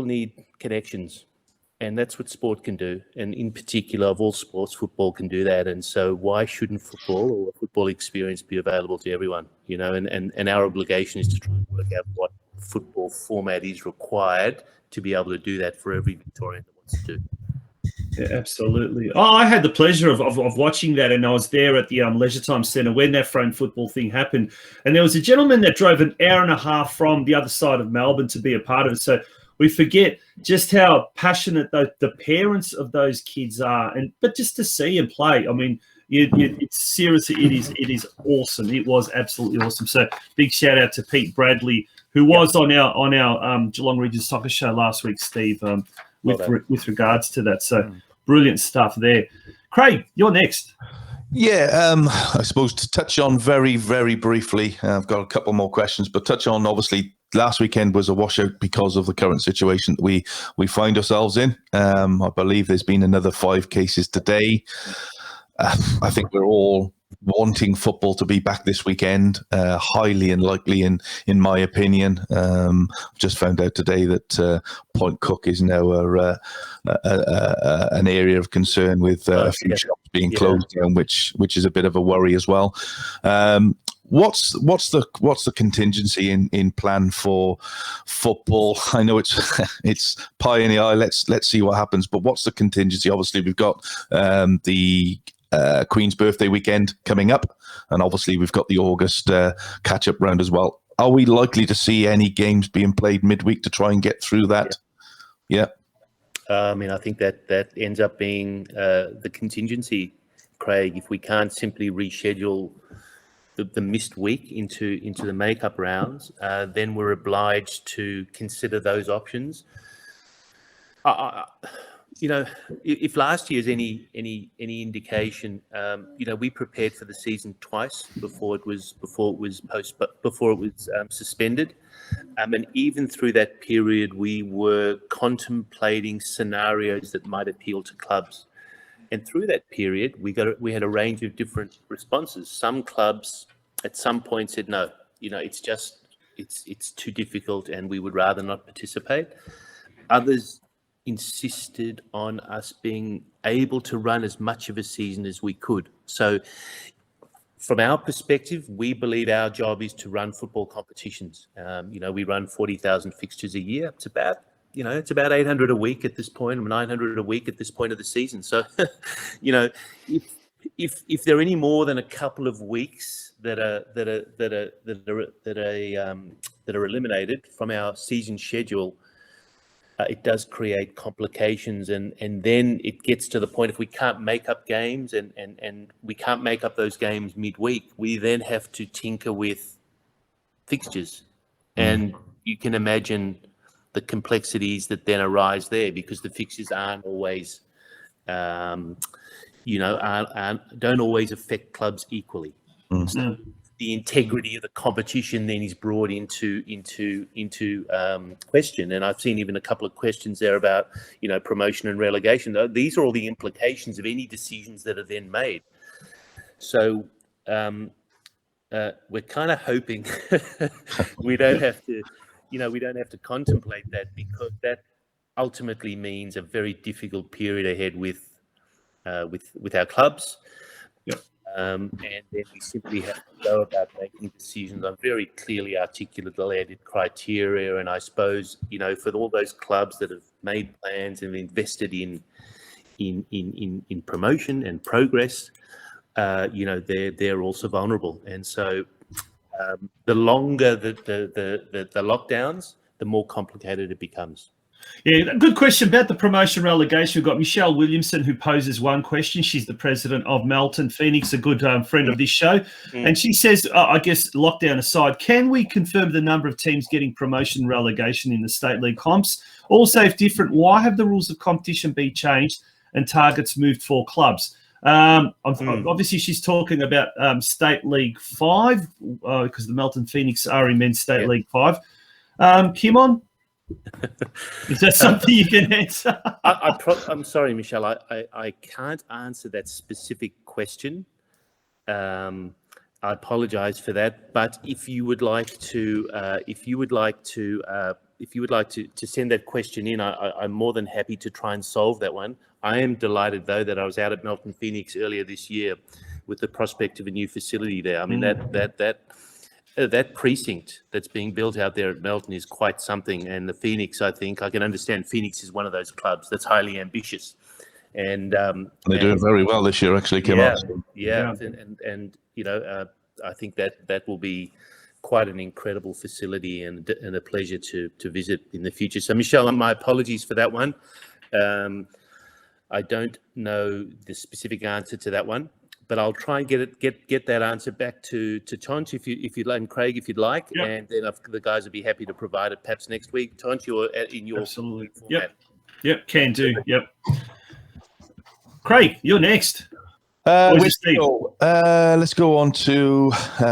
need connections. And that's what sport can do. And in particular, of all sports, football can do that. And so why shouldn't football or a football experience be available to everyone? And our obligation is to try and work out what football format is required to be able to do that for every Victorian that wants to do. Yeah, absolutely. I had the pleasure of watching that, and I was there at the Leisure Time Centre when that frame football thing happened. And there was a gentleman that drove an hour and a half from the other side of Melbourne to be a part of it. So we forget just how passionate the parents of those kids are, but just to see them play, I mean, it's seriously, it is awesome. It was absolutely awesome. So big shout out to Pete Bradley, who was on our Geelong Region Soccer Show last week, Steve, with regards to that. So brilliant stuff there. Craig, you're next. Yeah, I suppose to touch on very, very briefly, I've got a couple more questions, but touch on, obviously, last weekend was a washout because of the current situation that we find ourselves in. I believe there's been another 5 cases today. I think we're all wanting football to be back this weekend, highly unlikely in my opinion. I've just found out today that Point Cook is now an area of concern with a few shops being closed down, which is a bit of a worry as well. What's the contingency in plan for football? I know it's pie in the eye. Let's see what happens. But what's the contingency? Obviously, we've got the Queen's birthday weekend coming up, and obviously we've got the August catch-up round as well. Are we likely to see any games being played midweek to try and get through that? Yeah. I mean, I think that ends up being the contingency, Craig. If we can't simply reschedule the missed week into the makeup rounds, then we're obliged to consider those options. If last year's any indication, we prepared for the season twice before it was suspended, and even through that period, we were contemplating scenarios that might appeal to clubs. And through that period, we had a range of different responses. Some clubs at some point said no, it's too difficult, and we would rather not participate. Others insisted on us being able to run as much of a season as we could. So from our perspective, we believe our job is to run football competitions. We run 40,000 fixtures a year. It's about 800 a week at this point, 900 a week at this point of the season. So, if there are any more than a couple of weeks that are eliminated from our season schedule, it does create complications, and then it gets to the point, if we can't make up games and we can't make up those games midweek, we then have to tinker with fixtures. And you can imagine the complexities that then arise there, because the fixtures aren't always, don't always affect clubs equally. So the integrity of the competition then is brought into question. And I've seen even a couple of questions there about, promotion and relegation. These are all the implications of any decisions that are then made. So we're kind of hoping we don't have to contemplate that, because that ultimately means a very difficult period ahead with our clubs. And then we simply have to go about making decisions on very clearly articulated criteria. And I suppose, for all those clubs that have made plans and invested in promotion and progress, they're also vulnerable. And so the longer the lockdowns, the more complicated it becomes. Yeah, good question about the promotion relegation. We've got Michelle Williamson, who poses one question. She's the president of Melton Phoenix, a good friend of this show. And she says, I guess lockdown aside, can we confirm the number of teams getting promotion and relegation in the state league comps? Also, if different, why have the rules of competition been changed and targets moved for clubs? Obviously, she's talking about State League 5, because the Melton Phoenix are in men's State League 5. Kimon? Is that something you can answer? I'm sorry, Michelle. I can't answer that specific question. I apologise for that. But if you would like to send that question in, I'm more than happy to try and solve that one. I am delighted, though, that I was out at Melton Phoenix earlier this year with the prospect of a new facility there. I mean, that precinct that's being built out there at Melton is quite something. And the Phoenix, I think, I can understand Phoenix is one of those clubs that's highly ambitious. And they're doing very well this year, actually, Kim. I think that will be quite an incredible facility and a pleasure to visit in the future. So, Michelle, my apologies for that one. I don't know the specific answer to that one, but I'll try and get that answer back to Tonci if you'd like, and Craig if you'd like, and then the guys would be happy to provide it perhaps next week, Tonci, or in your absolutely format. Yep, can do. Yep. Craig, you're next. Let's go on to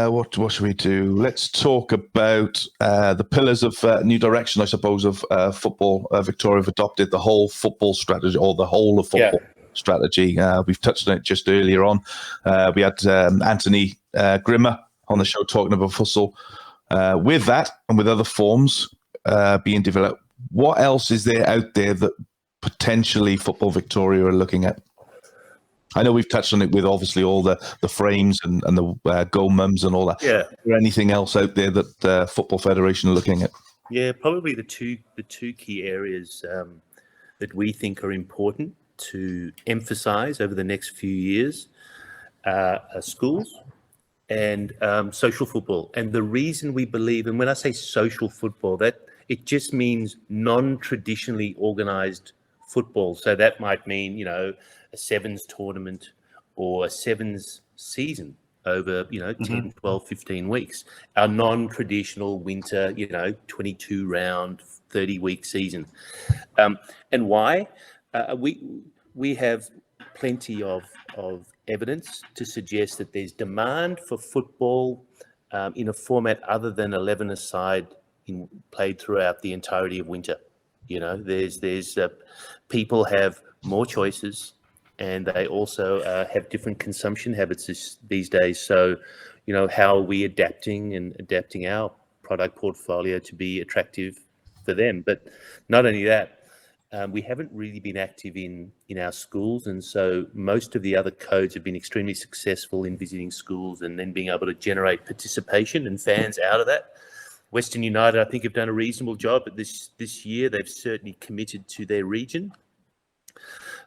what should we do? Let's talk about the pillars of new direction, I suppose, of football. Victoria have adopted the whole football strategy, or the whole of football strategy. We've touched on it just earlier on. We had Anthony Grimmer on the show talking about futsal. With that and with other forms being developed, what else is there out there that potentially Football Victoria are looking at? I know we've touched on it with obviously all the frames and the goal mums and all that. Yeah. Is there anything else out there that Football Federation are looking at? Yeah, probably the two key areas that we think are important to emphasise over the next few years are schools and social football. And the reason we believe, and when I say social football, that it just means non-traditionally organised football. So that might mean, a sevens tournament or a sevens season over, 10, 12, 15 weeks. Our non-traditional winter, 22 round, 30-week season. And why? We have plenty of evidence to suggest that there's demand for football in a format other than 11-a-side played throughout the entirety of winter. There's people have more choices, and they also have different consumption habits these days. So, how are we adapting our product portfolio to be attractive for them? But not only that, we haven't really been active in our schools, and so most of the other codes have been extremely successful in visiting schools and then being able to generate participation and fans out of that. Western United, I think, have done a reasonable job, but this year they've certainly committed to their region.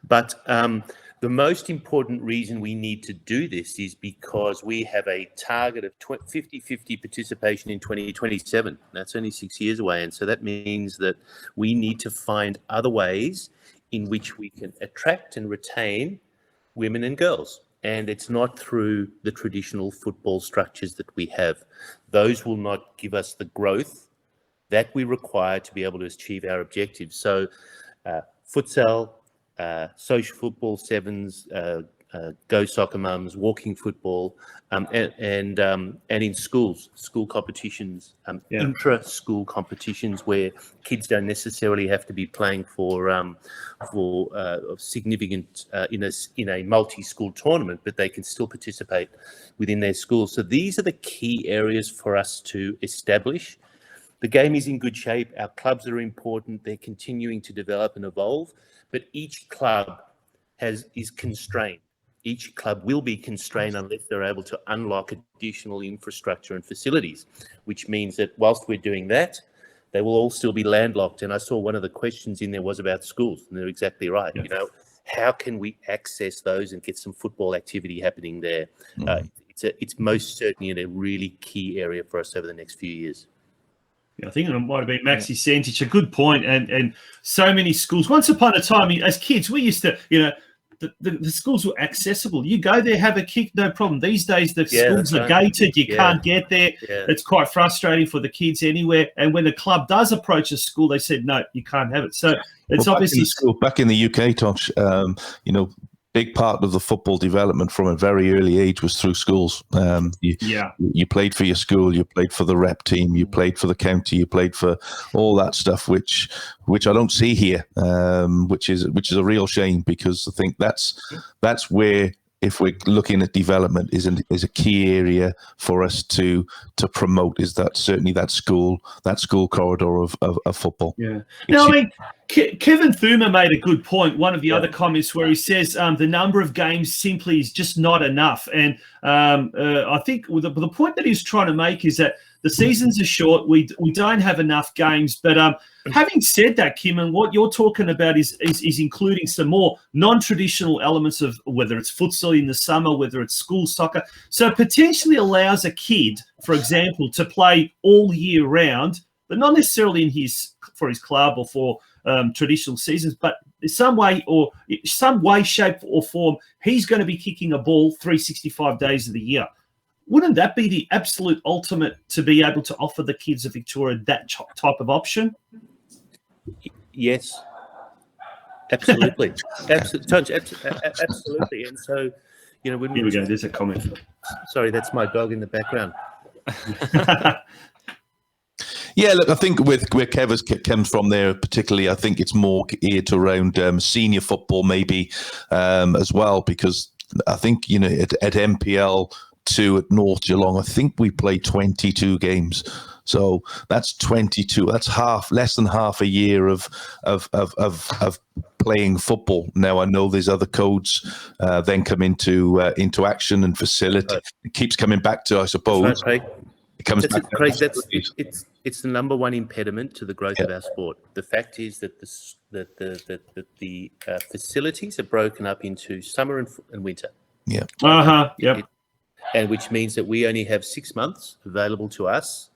But the most important reason we need to do this is because we have a target of 50-50 participation in 2027. That's only 6 years away. And so that means that we need to find other ways in which we can attract and retain women and girls. And it's not through the traditional football structures that we have. Those will not give us the growth that we require to be able to achieve our objectives. So futsal, social football, sevens, Go Soccer Mums, walking football, and in schools, school competitions, intra-school competitions where kids don't necessarily have to be playing for significant in a multi-school tournament, but they can still participate within their schools. So these are the key areas for us to establish. The game is in good shape. Our clubs are important. They're continuing to develop and evolve, but each club is constrained. Each club will be constrained unless they're able to unlock additional infrastructure and facilities, which means that whilst we're doing that, they will all still be landlocked. And I saw one of the questions in there was about schools, and they're exactly right. Yes. How can we access those and get some football activity happening there? It's most certainly a really key area for us over the next few years. Yeah, I think it might have been Maxi Santich. A good point. And so many schools. Once upon a time, as kids, we used to, the schools were accessible. You go there, have a kick, no problem. These days, the schools are gated. You can't get there. Yeah. It's quite frustrating for the kids anywhere. And when a club does approach a school, they said, no, you can't have it. So it's obviously back in the UK, Tonci, big part of the football development from a very early age was through schools. You played for your school, you played for the rep team, you played for the county, you played for all that stuff, which I don't see here, which is a real shame, because I think that's where, if we're looking at development, is a key area for us to promote, is that certainly that school corridor of football. Yeah. Now, I mean, Kevin Thuma made a good point. One of the other comments where he says the number of games simply is just not enough. And I think the point that he's trying to make is that the seasons are short. We don't have enough games. But having said that, Kim, and what you're talking about is including some more non-traditional elements of whether it's futsal in the summer, whether it's school soccer. So potentially allows a kid, for example, to play all year round, but not necessarily for his club or for traditional seasons, but some way, shape or form, he's going to be kicking a ball 365 days of the year. Wouldn't that be the absolute ultimate to be able to offer the kids of Victoria that type of option? Yes. Absolutely. Absolutely. And so, when Here we go. There's a comment. Sorry, that's my dog in the background. Yeah, look, I think where Kev comes from there, particularly, I think it's more geared around senior football, maybe as well, because I think at MPL 2 at North Geelong, I think we play 22 games. So that's 22. That's less than half a year of playing football. Now I know there's other codes then come into action and facility. It keeps coming back to, I suppose. Right, it comes back. Craig, it's the number one impediment to the growth of our sport. The fact is that the facilities are broken up into summer and winter. Yeah. Yep. And which means that we only have 6 months available to us,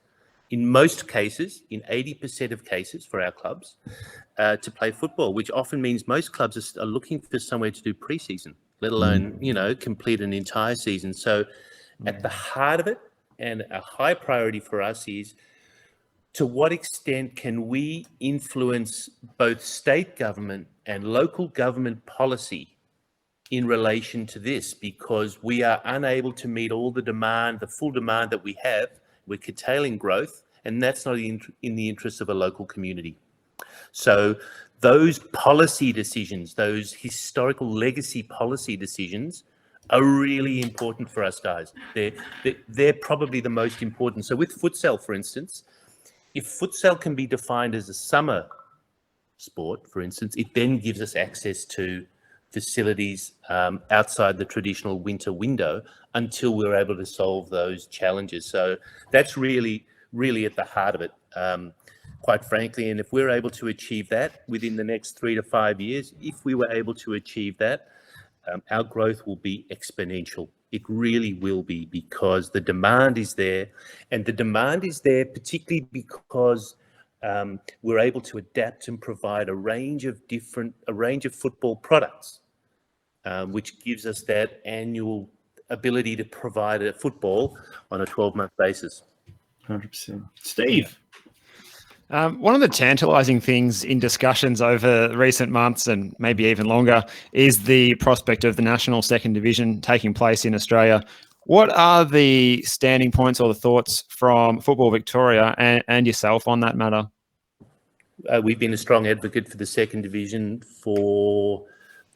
in most cases, in 80% of cases for our clubs, to play football, which often means most clubs are looking for somewhere to do pre-season, let alone, complete an entire season. So at the heart of it, and a high priority for us is, to what extent can we influence both state government and local government policy in relation to this? Because we are unable to meet all the demand, the full demand that we have. We're curtailing growth, and that's not in the interest of a local community. So those policy decisions, those historical legacy policy decisions, are really important for us, guys. They're probably the most important. So with futsal, for instance, if futsal can be defined as a summer sport, for instance, it then gives us access to facilities outside the traditional winter window until we're able to solve those challenges. So that's really, really at the heart of it, quite frankly. And if we're able to achieve that within the next 3 to 5 years, if we were able to achieve that, our growth will be exponential. It really will be, because the demand is there, and the demand is there particularly because we're able to adapt and provide a range of football products, which gives us that annual ability to provide a football on a 12-month basis. 100%. Steve. One of the tantalising things in discussions over recent months, and maybe even longer, is the prospect of the National Second Division taking place in Australia. What are the standing points or the thoughts from Football Victoria and yourself on that matter? We've been a strong advocate for the Second Division for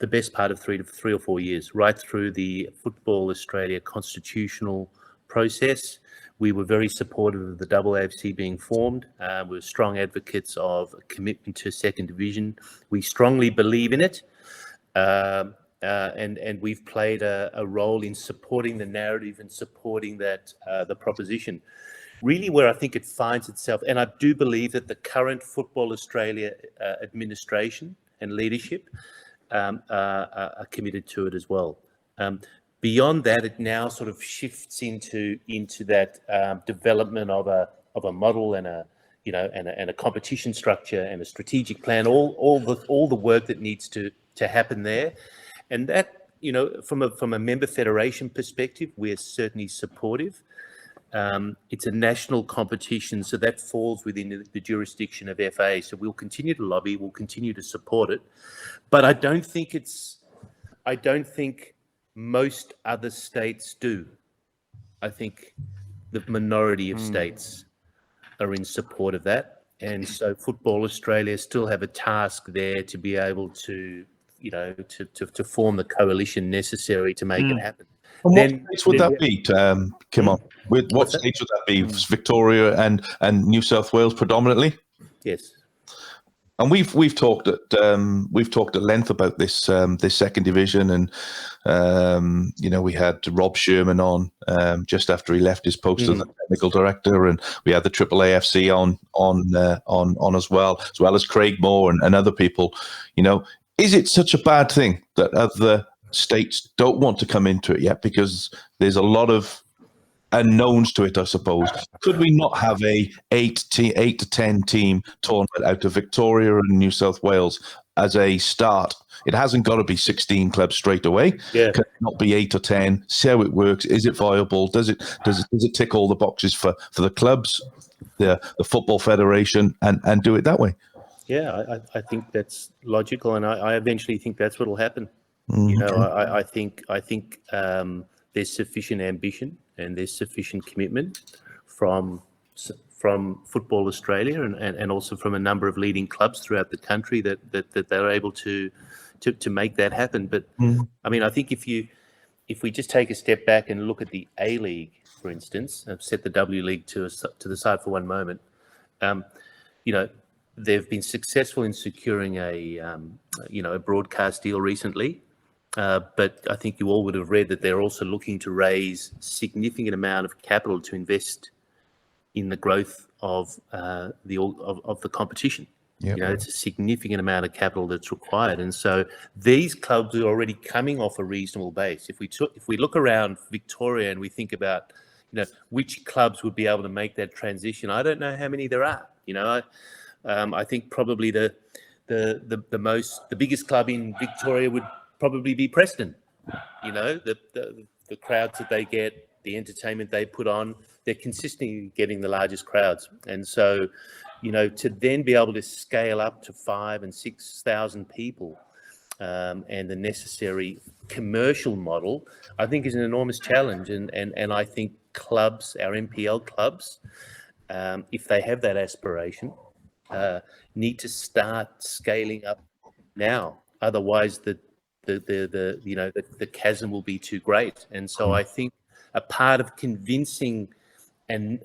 the best part of 3 or 4 years, right through the Football Australia constitutional process. We were very supportive of the AAFC being formed. We were strong advocates of a commitment to Second Division. We strongly believe in it, and we've played a role in supporting the narrative and supporting that the proposition. Really, where I think it finds itself, and I do believe that the current Football Australia administration and leadership are committed to it as well. Beyond that, it now sort of shifts into that development of a model and a competition structure and a strategic plan. All the work that needs to happen there, and that, from a member federation perspective, we're certainly supportive. It's a national competition, so that falls within the jurisdiction of FA. So we'll continue to lobby, we'll continue to support it, but I don't think most other states do. I think the minority of states are in support of that, and so Football Australia still have a task there to be able to, to form the coalition necessary to make it happen. And what states would that be, Kimon? What states would that be? Victoria and New South Wales predominantly? Yes. And we've talked at length about this Second Division, and we had Rob Sherman on just after he left his post as the technical director, and we had the AAAFC on as well as Craig Moore and other people. Is it such a bad thing that other states don't want to come into it yet, because there's a lot of unknowns to it, I suppose? Could we not have a 8 to 10 team tournament out of Victoria and New South Wales as a start? It hasn't got to be 16 clubs straight away. Yeah. Can it not be 8 or 10? See how it works. Is it viable? Does it tick all the boxes for the clubs, the football federation, and do it that way? Yeah, I think that's logical, and I eventually think that's what will happen. You know, I think there's sufficient ambition and there's sufficient commitment from Football Australia and also from a number of leading clubs throughout the country that they're able to make that happen. But I mean, I think if we just take a step back and look at the A League, for instance, and set the W League to the side for one moment, you know, they've been successful in securing a broadcast deal recently. But I think you all would have read that they're also looking to raise significant amount of capital to invest in the growth of the competition. Yep. You know, it's a significant amount of capital that's required, and so these clubs are already coming off a reasonable base. If we look around Victoria and we think about, you know, which clubs would be able to make that transition, I don't know how many there are. You know, I think probably the biggest club in Victoria would probably be Preston. You know, the crowds that they get, the entertainment they put on, they're consistently getting the largest crowds. And so, you know, to then be able to scale up to 5,000 and 6,000 people and the necessary commercial model, I think is an enormous challenge. And I think clubs, our NPL clubs, if they have that aspiration, need to start scaling up now. Otherwise, the chasm will be too great. And so I think a part of convincing and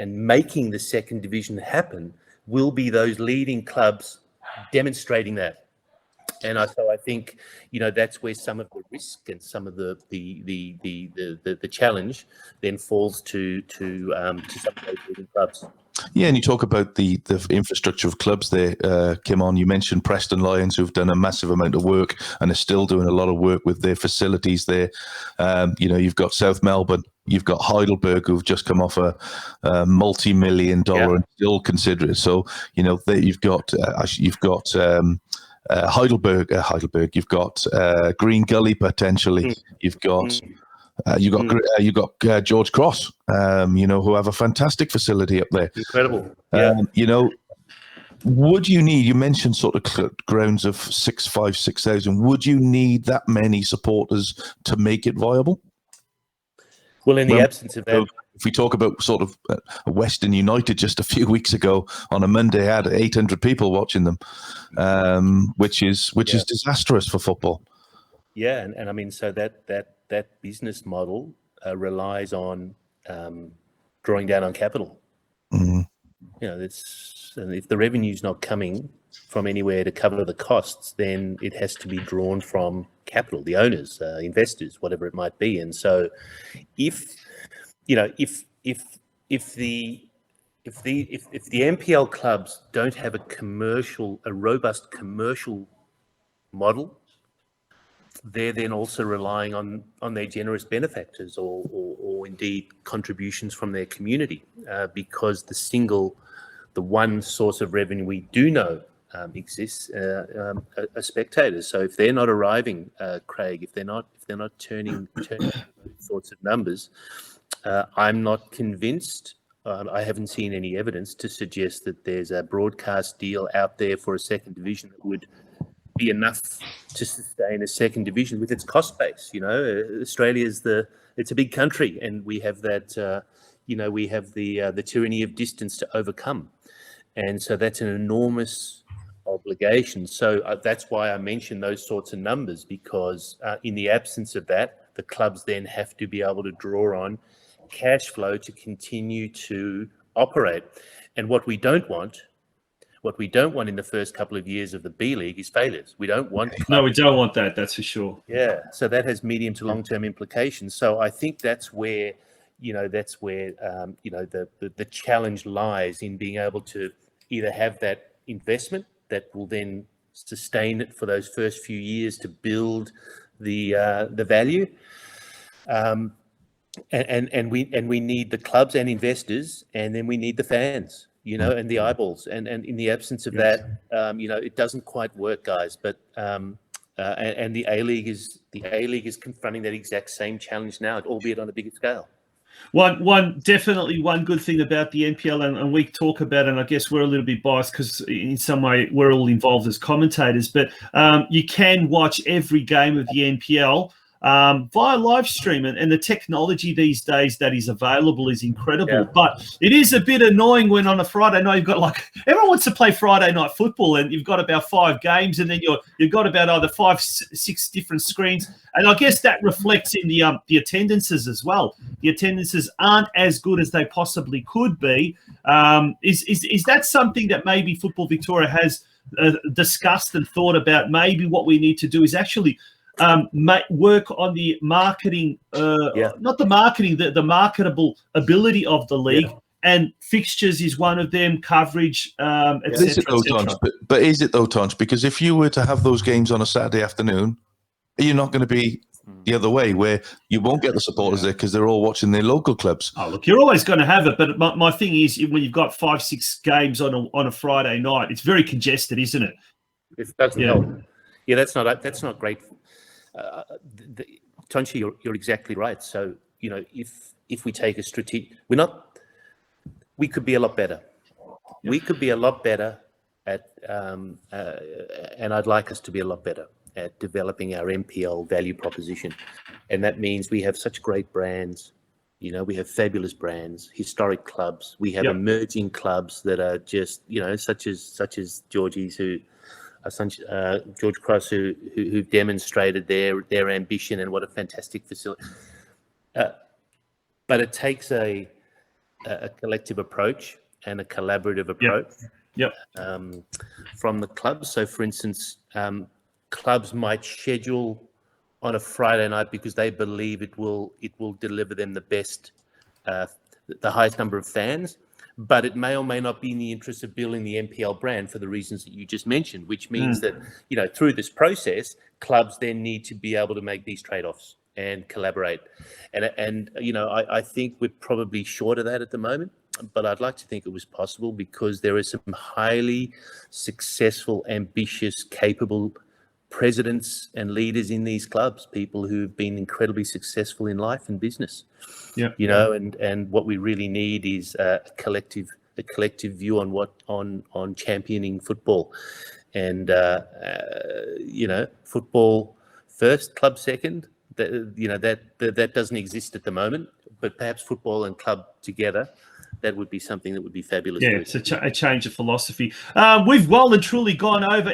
making the second division happen will be those leading clubs demonstrating that. And so I think, you know, that's where some of the risk and some of the challenge then falls to some of those leading clubs. Yeah, and you talk about the infrastructure of clubs there, Kimon. You mentioned Preston Lions, who've done a massive amount of work and are still doing a lot of work with their facilities there. You know, you've got South Melbourne, you've got Heidelberg, who've just come off a multi-million-dollar and still consider it. So, you know, you've got Heidelberg, you've got Green Gully potentially, you've got George Cross, you know, who have a fantastic facility up there. Incredible. Yeah. You know, would you need? You mentioned sort of grounds of 6,000. Would you need that many supporters to make it viable? Well, in the absence of that, if we talk about sort of Western United just a few weeks ago on a Monday, had 800 people watching them, which is disastrous for football. Yeah, and I mean, so that business model relies on drawing down on capital. Mm-hmm. You know, and if the revenue's not coming from anywhere to cover the costs, then it has to be drawn from capital, the owners, investors, whatever it might be. And so, if the NPL clubs don't have a robust commercial model, they're then also relying on their generous benefactors or indeed contributions from their community, because the one source of revenue we do know exists are spectators. So if they're not arriving, Craig, if they're not turning those sorts of numbers, I'm not convinced. I haven't seen any evidence to suggest that there's a broadcast deal out there for a second division that would be enough to sustain a second division with its cost base. You know, Australia it's a big country, and we have that. We have the tyranny of distance to overcome, and so that's an enormous obligation. So that's why I mention those sorts of numbers, because in the absence of that, the clubs then have to be able to draw on cash flow to continue to operate. And what we don't want in the first couple of years of the B League is failures. We don't want. No, we don't want that. That's for sure. Yeah. So that has medium to long-term implications. So I think that's where the challenge lies, in being able to either have that investment that will then sustain it for those first few years to build the value. And we need the clubs and investors, and then we need the fans, and the eyeballs. And in the absence of that, it doesn't quite work, guys. But and the A League is confronting that exact same challenge now, albeit on a bigger scale. Definitely one good thing about the NPL, and we talk about it, and I guess we're a little bit biased because in some way we're all involved as commentators, but you can watch every game of the NPL via live stream, and the technology these days that is available is incredible. Yeah. But it is a bit annoying when on a Friday night you've got everyone wants to play Friday night football, and you've got about 5 games, and then you've got about either 5, 6 different screens, and I guess that reflects in the attendances as well. The attendances aren't as good as they possibly could be. Is that something that maybe Football Victoria has discussed and thought about? Maybe what we need to do is actually work on the marketing, not the marketing, the marketable ability of the league, and fixtures is one of them, coverage, etc. But is it though, Tonci? Because if you were to have those games on a Saturday afternoon, you're not going to be the other way, where you won't get the supporters there because they're all watching their local clubs. Oh, look, you're always going to have it, but my thing is, when you've got 5, 6 games on a Friday night, it's very congested, isn't it? It doesn't help. Yeah, that's not great. Tonci, you're exactly right. So, if we take a strategic, we could be a lot better. Yep. We could be a lot better at, and I'd like us to be a lot better at developing our NPL value proposition. And that means we have such great brands. We have fabulous brands, historic clubs. We have emerging clubs that are just, such as Georgie's, George Cross, who demonstrated their ambition, and what a fantastic facility. But it takes a collective approach and a collaborative approach from the clubs. So, for instance, clubs might schedule on a Friday night because they believe it will deliver them the best, the highest number of fans. But it may or may not be in the interest of building the NPL brand for the reasons that you just mentioned, which means that, through this process, clubs then need to be able to make these trade-offs and collaborate. And I think we're probably short of that at the moment, but I'd like to think it was possible, because there are some highly successful, ambitious, capable presidents and leaders in these clubs, people who've been incredibly successful in life and business. And what we really need is a collective view on championing football, and football first, club second. That doesn't exist at the moment, but perhaps football and club together, that would be something that would be fabulous. Yeah, it's a change of philosophy. We've well and truly gone over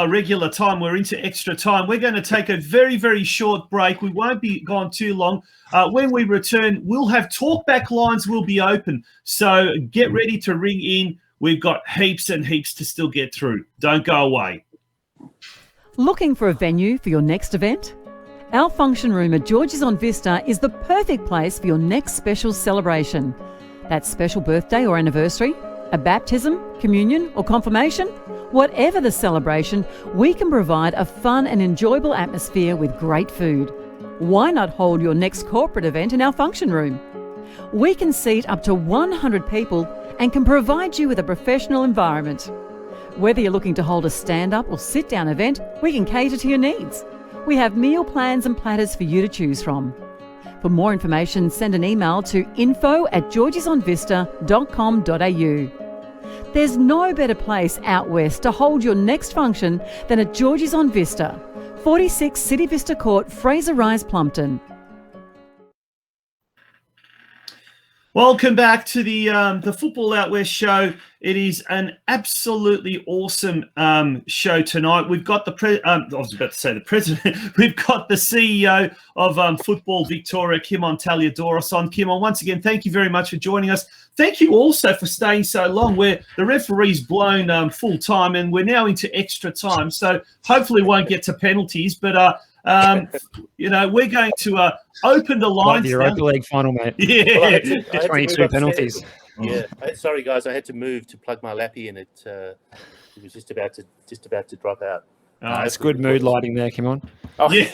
regular time. We're into extra time. We're going to take a very, very short break. We won't be gone too long. When we return, we'll have talkback lines will be open. So get ready to ring in. We've got heaps and heaps to still get through. Don't go away. Looking for a venue for your next event? Our function room at George's on Vista is the perfect place for your next special celebration. That special birthday or anniversary, a baptism, communion or confirmation, whatever the celebration, we can provide a fun and enjoyable atmosphere with great food. Why not hold your next corporate event in our function room? We can seat up to 100 people and can provide you with a professional environment. Whether you're looking to hold a stand-up or sit-down event, we can cater to your needs. We have meal plans and platters for you to choose from. For more information, send an email to info@georgesonvista.com.au. There's no better place out west to hold your next function than at George's on Vista, 46 City Vista Court, Fraser Rise, Plumpton. Welcome back to the Football Out West show. It is an absolutely awesome show tonight. We've got I was about to say the president. We've got the CEO of Football Victoria, KIMON Talliadoros, on. KIMON, once again, thank you very much for joining us. Thank you also for staying so long. Where the referee's blown full time, and we're now into extra time. So hopefully we won't get to penalties, but we're going to open the lines. The Europa League final, mate. Yeah, well, I had to 22 penalties. Yeah, sorry guys, I had to move to plug my lappy in. It was just about to drop out. It's good mood lighting there, Kimon. Oh. Yeah,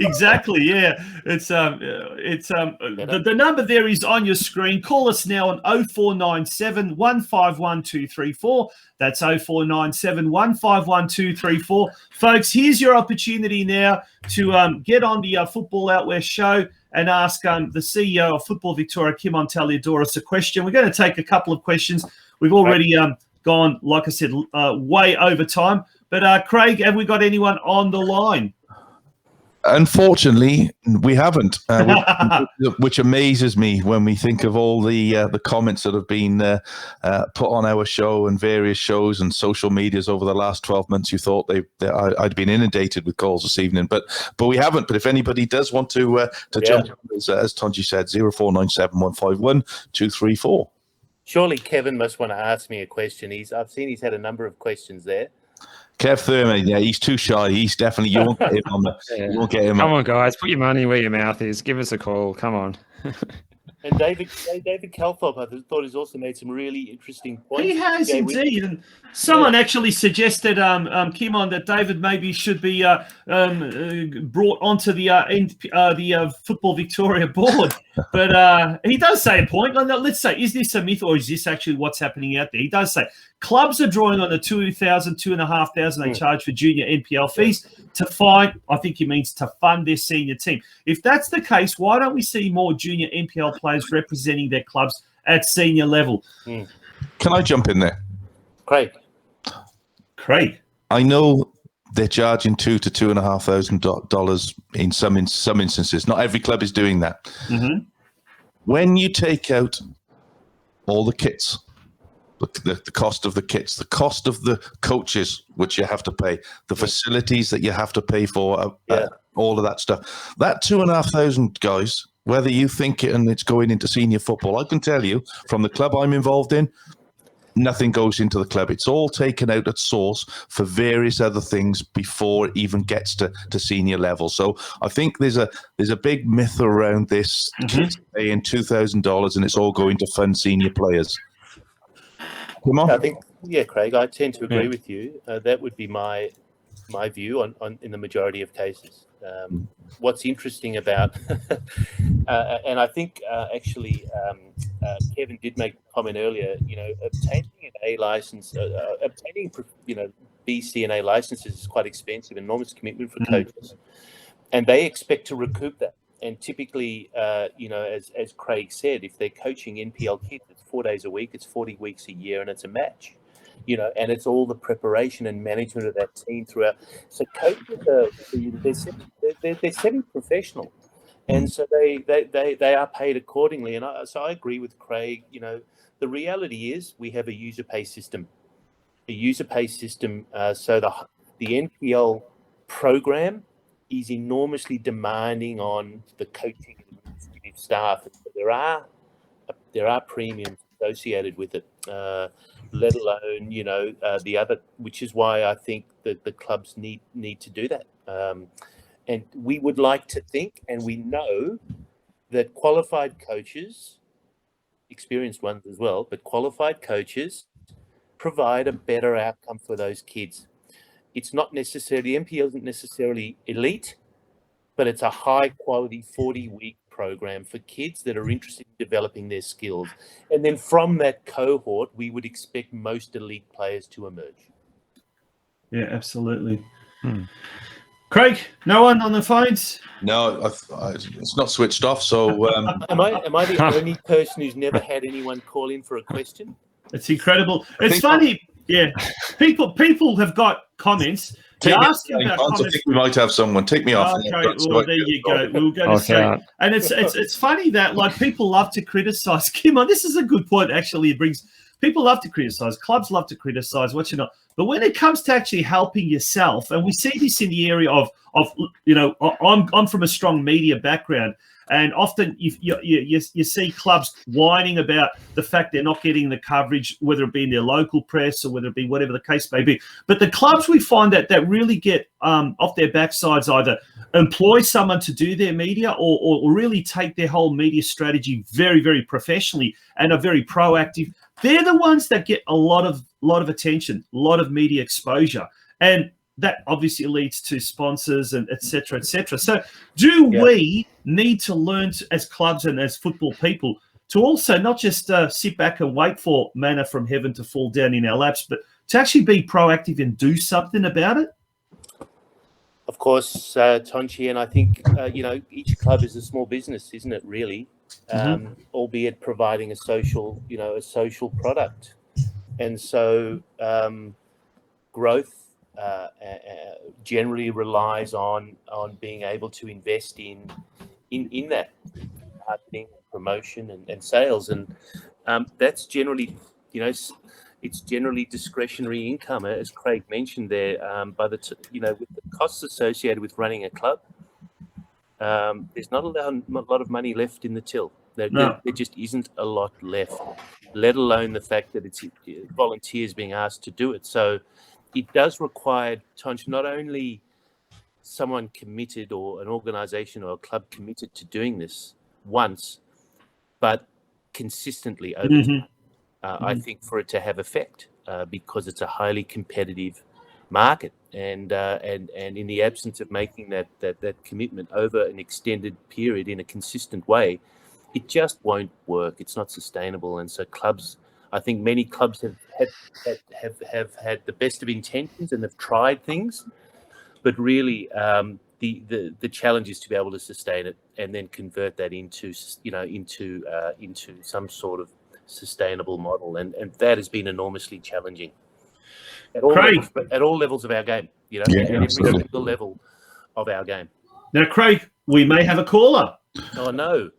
exactly. Yeah, the number there is on your screen. Call us now on 0497 151 234. That's 0497 151 234. Folks, here's your opportunity now to get on the Football Out West show and ask the CEO of Football Victoria, KIMON Talliadoros, a question. We're going to take a couple of questions. We've already gone, like I said, way over time. But Craig, have we got anyone on the line? Unfortunately, we haven't, which amazes me when we think of all the comments that have been put on our show and various shows and social medias over the last 12 months. You thought I'd been inundated with calls this evening, but we haven't. But if anybody does want to jump, as Tonci said, 0497 151 234. Surely Kevin must want to ask me a question. I've seen he's had a number of questions there. Kev Thurman, yeah, he's too shy. He's definitely, you won't get him on you won't get him. Come on, guys, put your money where your mouth is. Give us a call. Come on. And David Calthorpe, I thought, has also made some really interesting points. He has indeed. And someone actually suggested, KIMON, that David maybe should be brought onto the Football Victoria board. But he does say a point. Let's say, is this a myth or is this actually what's happening out there? He does say clubs are drawing on the $2,500 they charge for junior NPL fees to fund. I think he means to fund their senior team. If that's the case, why don't we see more junior NPL players representing their clubs at senior level? Can I jump in there? Craig. I know they're charging $2,000 to $2,500 in some instances. Not every club is doing that. Mm-hmm. When you take out all the kits, the cost of the kits, the cost of the coaches, which you have to pay, the facilities that you have to pay for, all of that stuff, that $2,500, guys, whether you think it and it's going into senior football, I can tell you from the club I'm involved in, nothing goes into the club. It's all taken out at source for various other things before it even gets to senior level. So I think there's a big myth around this, kids paying $2,000 and it's all going to fund senior players. Come on. I think, Craig, I tend to agree with you. That would be my view on in the majority of cases. What's interesting about, and I think actually Kevin did make a comment earlier, obtaining an A license, obtaining, B, C and A licenses is quite expensive, enormous commitment for coaches, and they expect to recoup that. And typically, as Craig said, if they're coaching NPL kids, it's 4 days a week, it's 40 weeks a year, and it's a match. And it's all the preparation and management of that team throughout. So coaches they're semi-professional, and so they are paid accordingly. And so I agree with Craig. The reality is we have a user pay system, so the NPL program is enormously demanding on the coaching and administrative staff. There are premiums associated with it. Let alone, the other, which is why I think that the clubs need to do that. And we would like to think, and we know that qualified coaches, experienced ones as well, but qualified coaches provide a better outcome for those kids. It's not necessarily, NPL isn't necessarily elite, but it's a high quality 40-week program for kids that are interested in developing their skills. And then from that cohort, we would expect most elite players to emerge. Yeah, absolutely. Craig, no one on the phones? No, it's not switched off. So am I the only person who's never had anyone call in for a question? It's incredible. It's funny. Yeah, people have got comments. I think we might have someone. Take me off. Okay, well, there you go. We'll go to straight. And it's funny that people love to criticize. KIMON, this is a good point. Actually, it brings people love to criticize. Clubs love to criticize. What you know, but when it comes to actually helping yourself, and we see this in the area of I'm from a strong media background. And often you see clubs whining about the fact they're not getting the coverage, whether it be in their local press or whether it be whatever the case may be. But the clubs we find that really get off their backsides either employ someone to do their media or really take their whole media strategy very, very professionally and are very proactive. They're the ones that get a lot of attention, a lot of media exposure. And that obviously leads to sponsors and et cetera, et cetera. So we need to learn as clubs and as football people to also not just sit back and wait for manna from heaven to fall down in our laps, but to actually be proactive and do something about it? Of course, Tonci, and I think each club is a small business, isn't it? Really, albeit providing a social product, and so growth generally relies on being able to invest in that marketing, promotion, and sales, and that's generally it's generally discretionary income, as Craig mentioned there. With the costs associated with running a club, there's not a lot of money left in the till. There just isn't a lot left, let alone the fact that it's volunteers being asked to do it. So it does require, Tonch, not only someone committed or an organisation or a club committed to doing this once, but consistently over time. I think for it to have effect, because it's a highly competitive market, and in the absence of making that commitment over an extended period in a consistent way, it just won't work. It's not sustainable, and so clubs. I think many clubs have had the best of intentions and have tried things, but really the challenge is to be able to sustain it and then convert that into some sort of sustainable model, and that has been enormously challenging at all levels of our game. At every single level of our game. Now, Craig, we may have a caller. Oh no.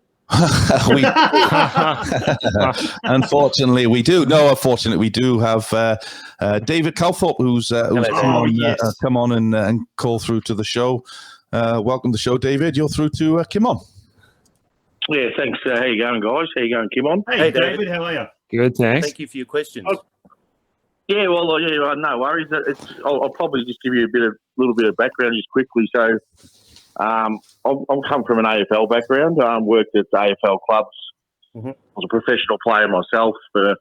Unfortunately, we do. No, unfortunately, we do have David Calthorpe, who's come on and call through to the show. Welcome to the show, David. You're through to KIMON. Yeah, thanks. How you going, guys? How you going, KIMON? Hey, David. How are you? Good, thanks. Thank you for your questions. No worries. I'll probably just give you a little bit of background just quickly. So, I'm come from an AFL background. Worked at AFL clubs. I was a professional player myself for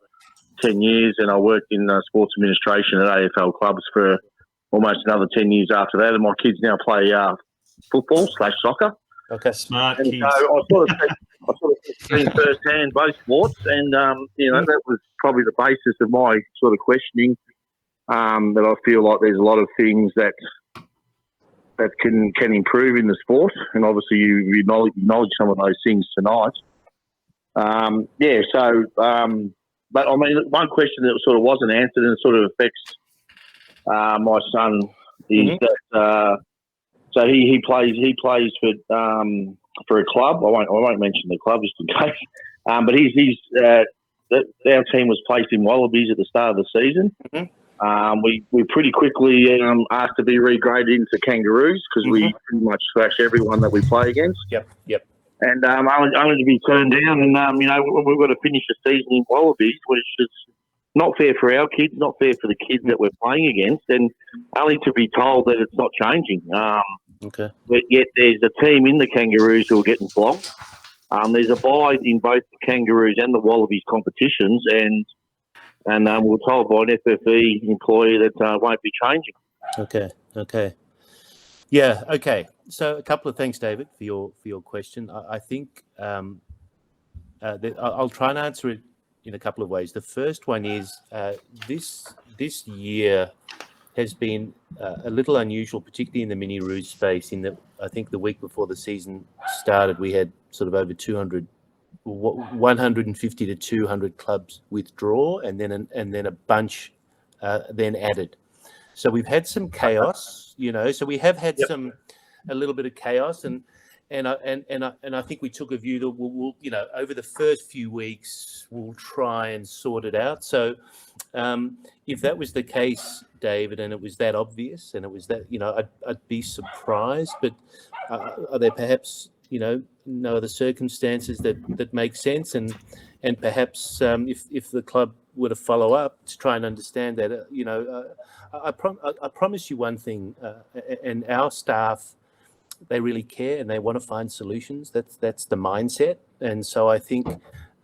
10 years, and I worked in sports administration at AFL clubs for almost another 10 years after that. And my kids now play football/soccer. Okay, smart and kids. So I sort of seen firsthand both sports, and that was probably the basis of my sort of questioning. That I feel like there's a lot of things that can improve in the sport, and obviously you acknowledge some of those things tonight. But I mean, one question that sort of wasn't answered and sort of affects my son is that so he plays for a club. I won't mention the club just in case. But our team was placed in Wallabies at the start of the season. We pretty quickly asked to be regraded into Kangaroos because we pretty much thrash everyone that we play against. Yep. And only to be turned down, and we've got to finish the season in Wallabies, which is not fair for our kids, not fair for the kids that we're playing against, and only to be told that it's not changing. But yet there's a team in the Kangaroos who are getting flogged. There's a bye in both the Kangaroos and the Wallabies competitions, and we're told by an FFE employee that won't be changing. Okay. Yeah. Okay. So a couple of thanks, David, for your question. I think I'll try and answer it in a couple of ways. The first one is this year has been a little unusual, particularly in the mini-roos space. In that, I think the week before the season started, we had sort of over 150 to 200 clubs withdraw, and then a bunch then added. So we've had some chaos, So we have had a little bit of chaos, and I think we took a view that we'll over the first few weeks we'll try and sort it out. So if that was the case, David, and it was that obvious, and it was that I'd be surprised. But are there perhaps no other circumstances that make sense, and perhaps if the club were to follow up to try and understand that, I promise you one thing, and our staff, they really care and they want to find solutions. That's the mindset, and so I think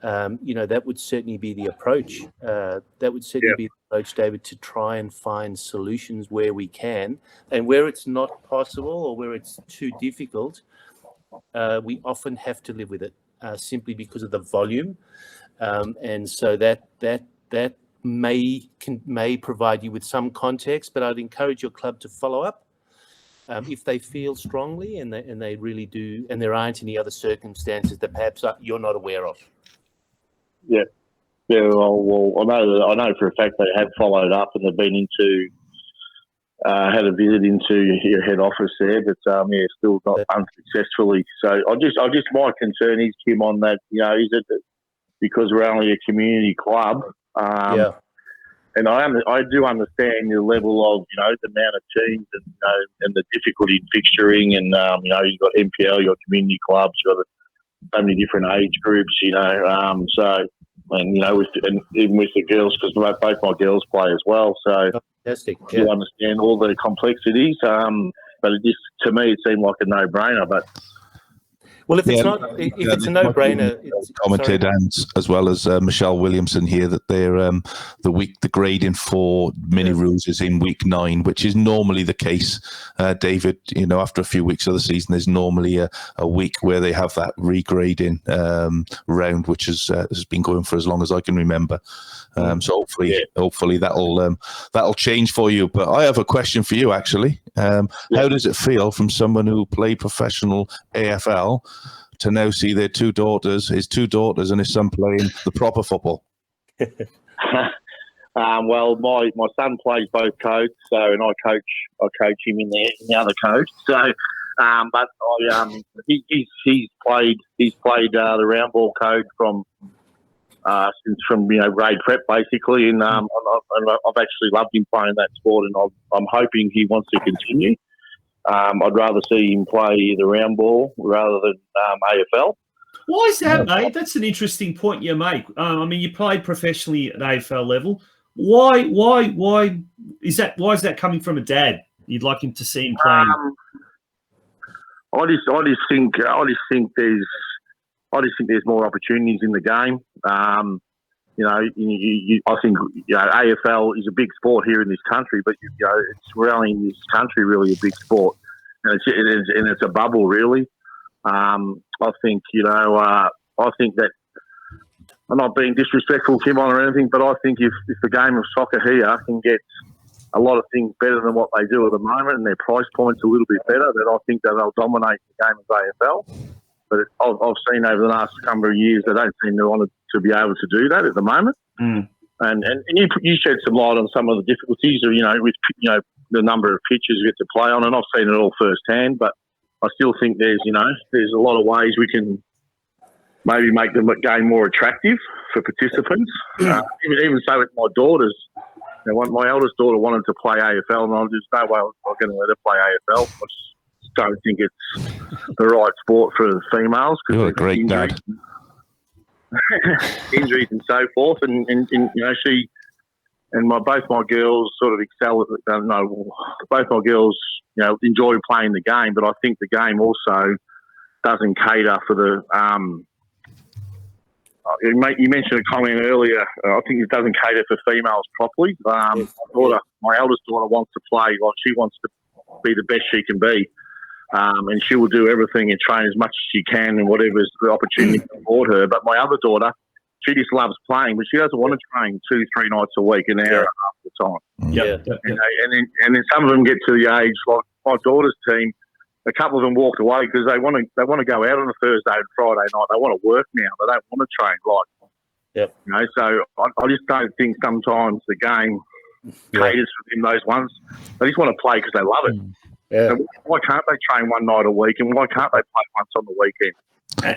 that would certainly be the approach. Be the approach, David, to try and find solutions where we can, and where it's not possible or where it's too difficult. We often have to live with it simply because of the volume, and so that may provide you with some context. But I'd encourage your club to follow up if they feel strongly and they really do, and there aren't any other circumstances that perhaps you're not aware of. Yeah. Yeah, well, I know for a fact they have followed up and they've been into had a visit into your head office there, but still not unsuccessfully. So I just my concern is, Kim, on that, is it that because we're only a community club, and I do understand the level of the amount of teams and the difficulty in fixturing, and you've got MPL, you've got community clubs, you've got so many different age groups, so. And even with the girls, because both my girls play as well, so fantastic. I do understand all the complexities. But it just, to me, it seemed like a no-brainer. But well, if it's a no-brainer, it's commented, and as well as Michelle Williamson here, that they're the grading for mini rules is in week 9, which is normally the case. David, after a few weeks of the season, there's normally a week where they have that regrading round, which has been going for as long as I can remember. So hopefully that'll change for you. But I have a question for you, actually. How does it feel from someone who played professional AFL to now see his two daughters and his son playing the proper football? Well, my son plays both codes, and I coach him in the other code. So, but he's played the round ball code from grade prep basically, and I've actually loved him playing that sport, and I'm hoping he wants to continue. I'd rather see him play the round ball rather than AFL. Why is that, mate? That's an interesting point you make. You played professionally at AFL level. Why is that? Why is that coming from a dad? You'd like him to see him playing. I just think there's more opportunities in the game. I think AFL is a big sport here in this country, but it's really in this country really a big sport, and it's a bubble really. I think that I'm not being disrespectful, Kim, or anything, but I think if the game of soccer here can get a lot of things better than what they do at the moment, and their price point's a little bit better, then I think that they'll dominate the game of AFL. But I've seen over the last number of years they don't seem to want to be able to do that at the moment. And you shed some light on some of the difficulties of with the number of pitches you get to play on, and I've seen it all firsthand. But I still think there's a lot of ways we can maybe make the game more attractive for participants. Even so, with my daughters, my eldest daughter wanted to play AFL, and I was just no way I was not going to let her play AFL. I just don't think it's the right sport for the females. You're a great dad. Injuries and so forth, and she and both my girls sort of excel at it. Both my girls enjoy playing the game, but I think the game also doesn't cater for the. You mentioned a comment earlier. I think it doesn't cater for females properly. My eldest daughter wants to play. She wants to be the best she can be. And she will do everything and train as much as she can and whatever's the opportunity for her. But my other daughter, she just loves playing, but she doesn't want to train 2-3 nights a week, an hour and a half at the time. And then some of them get to the age, like my daughter's team, a couple of them walked away because they want to go out on a Thursday and Friday night. They want to work now. They don't want to train So I just don't think sometimes the game caters for them, those ones. They just want to play because they love it. So why can't they train one night a week, and why can't they play once on the weekend?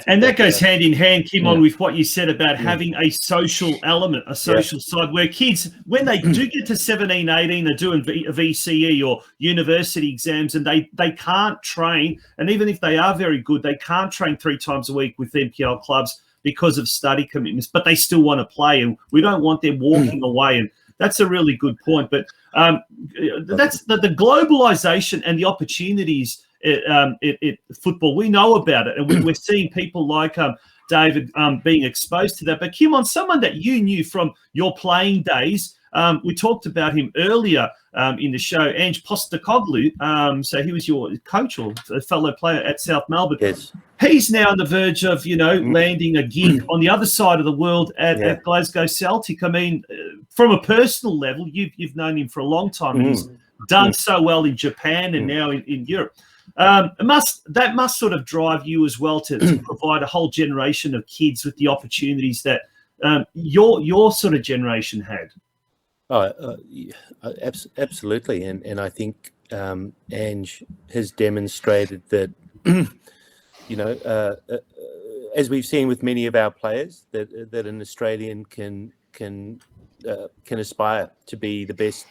And that goes hand in hand, Kimon, with what you said about having a social element, a social side, where kids, when they do get to 17, 18, they're doing a VCE or university exams, and they can't train. And even if they are very good, they can't train 3 times a week with MPL clubs because of study commitments, but they still want to play. And we don't want them walking away. And that's a really good point. But that's the globalization and the opportunities at football. We know about it, and we're seeing people like David being exposed to that. But Kimon, someone that you knew from your playing days, We talked about him earlier in the show, Ange Postecoglou. So he was your coach or a fellow player at South Melbourne. Yes. He's now on the verge of, landing a gig on the other side of the world at Glasgow Celtic. I mean, from a personal level, you've known him for a long time. He's done so well in Japan and now in Europe. That must sort of drive you as well to provide a whole generation of kids with the opportunities that your sort of generation had. Absolutely, and I think Ange has demonstrated that, as we've seen with many of our players, that an Australian can aspire to be the best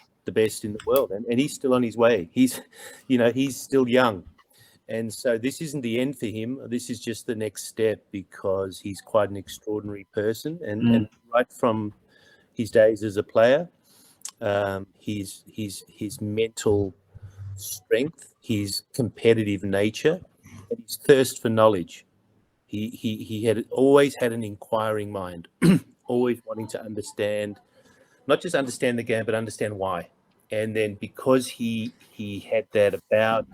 in the world, and he's still on his way. He's still young, and so this isn't the end for him. This is just the next step, because he's quite an extraordinary person, and right from his days as a player, his mental strength, his competitive nature, and his thirst for knowledge. He had always had an inquiring mind, always wanting to understand, not just understand the game, but understand why. And then because he had that about,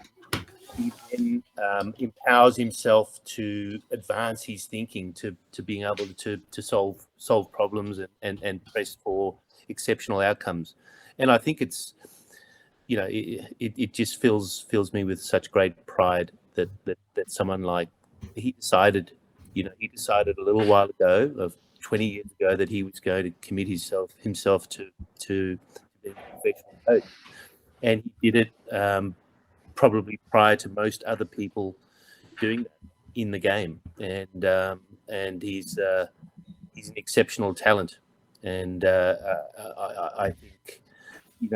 he then empowers himself to advance his thinking to being able to solve problems and press for exceptional outcomes. And I think it's, it just fills me with such great pride that someone like, he decided a little while ago, of 20 years ago, that he was going to commit himself to being a professional coach, and he did it probably prior to most other people doing that in the game, and he's an exceptional talent, and I think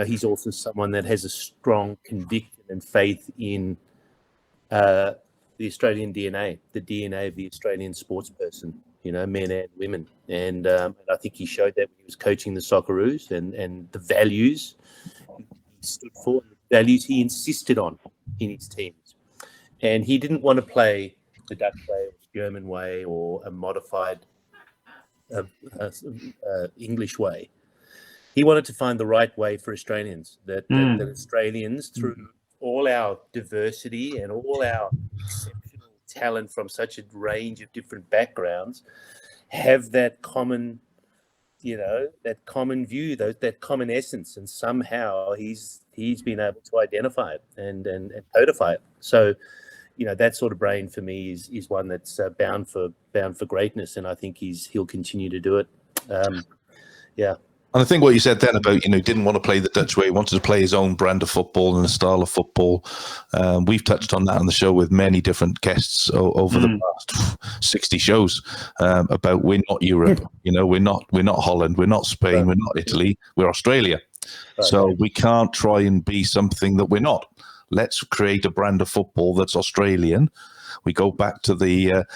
he's also someone that has a strong conviction and faith in the Australian DNA, the DNA of the Australian sports person, men and women. And I think he showed that when he was coaching the Socceroos, and the values he stood for, the values he insisted on in his teams. And he didn't want to play the Dutch way or the German way or a modified English way. He wanted to find the right way for Australians, that Australians, through all our diversity and all our exceptional talent from such a range of different backgrounds, have that common, that common view, that common essence, and somehow he's been able to identify it and codify it. So, that sort of brain for me is one that's bound for greatness, and I think he'll continue to do it. And I think what you said then about, didn't want to play the Dutch way, he wanted to play his own brand of football and a style of football. We've touched on that on the show with many different guests over the past 60 shows about we're not Europe, we're not Holland, we're not Spain, we're not Italy, we're Australia. So we can't try and be something that we're not. Let's create a brand of football that's Australian. We go back to the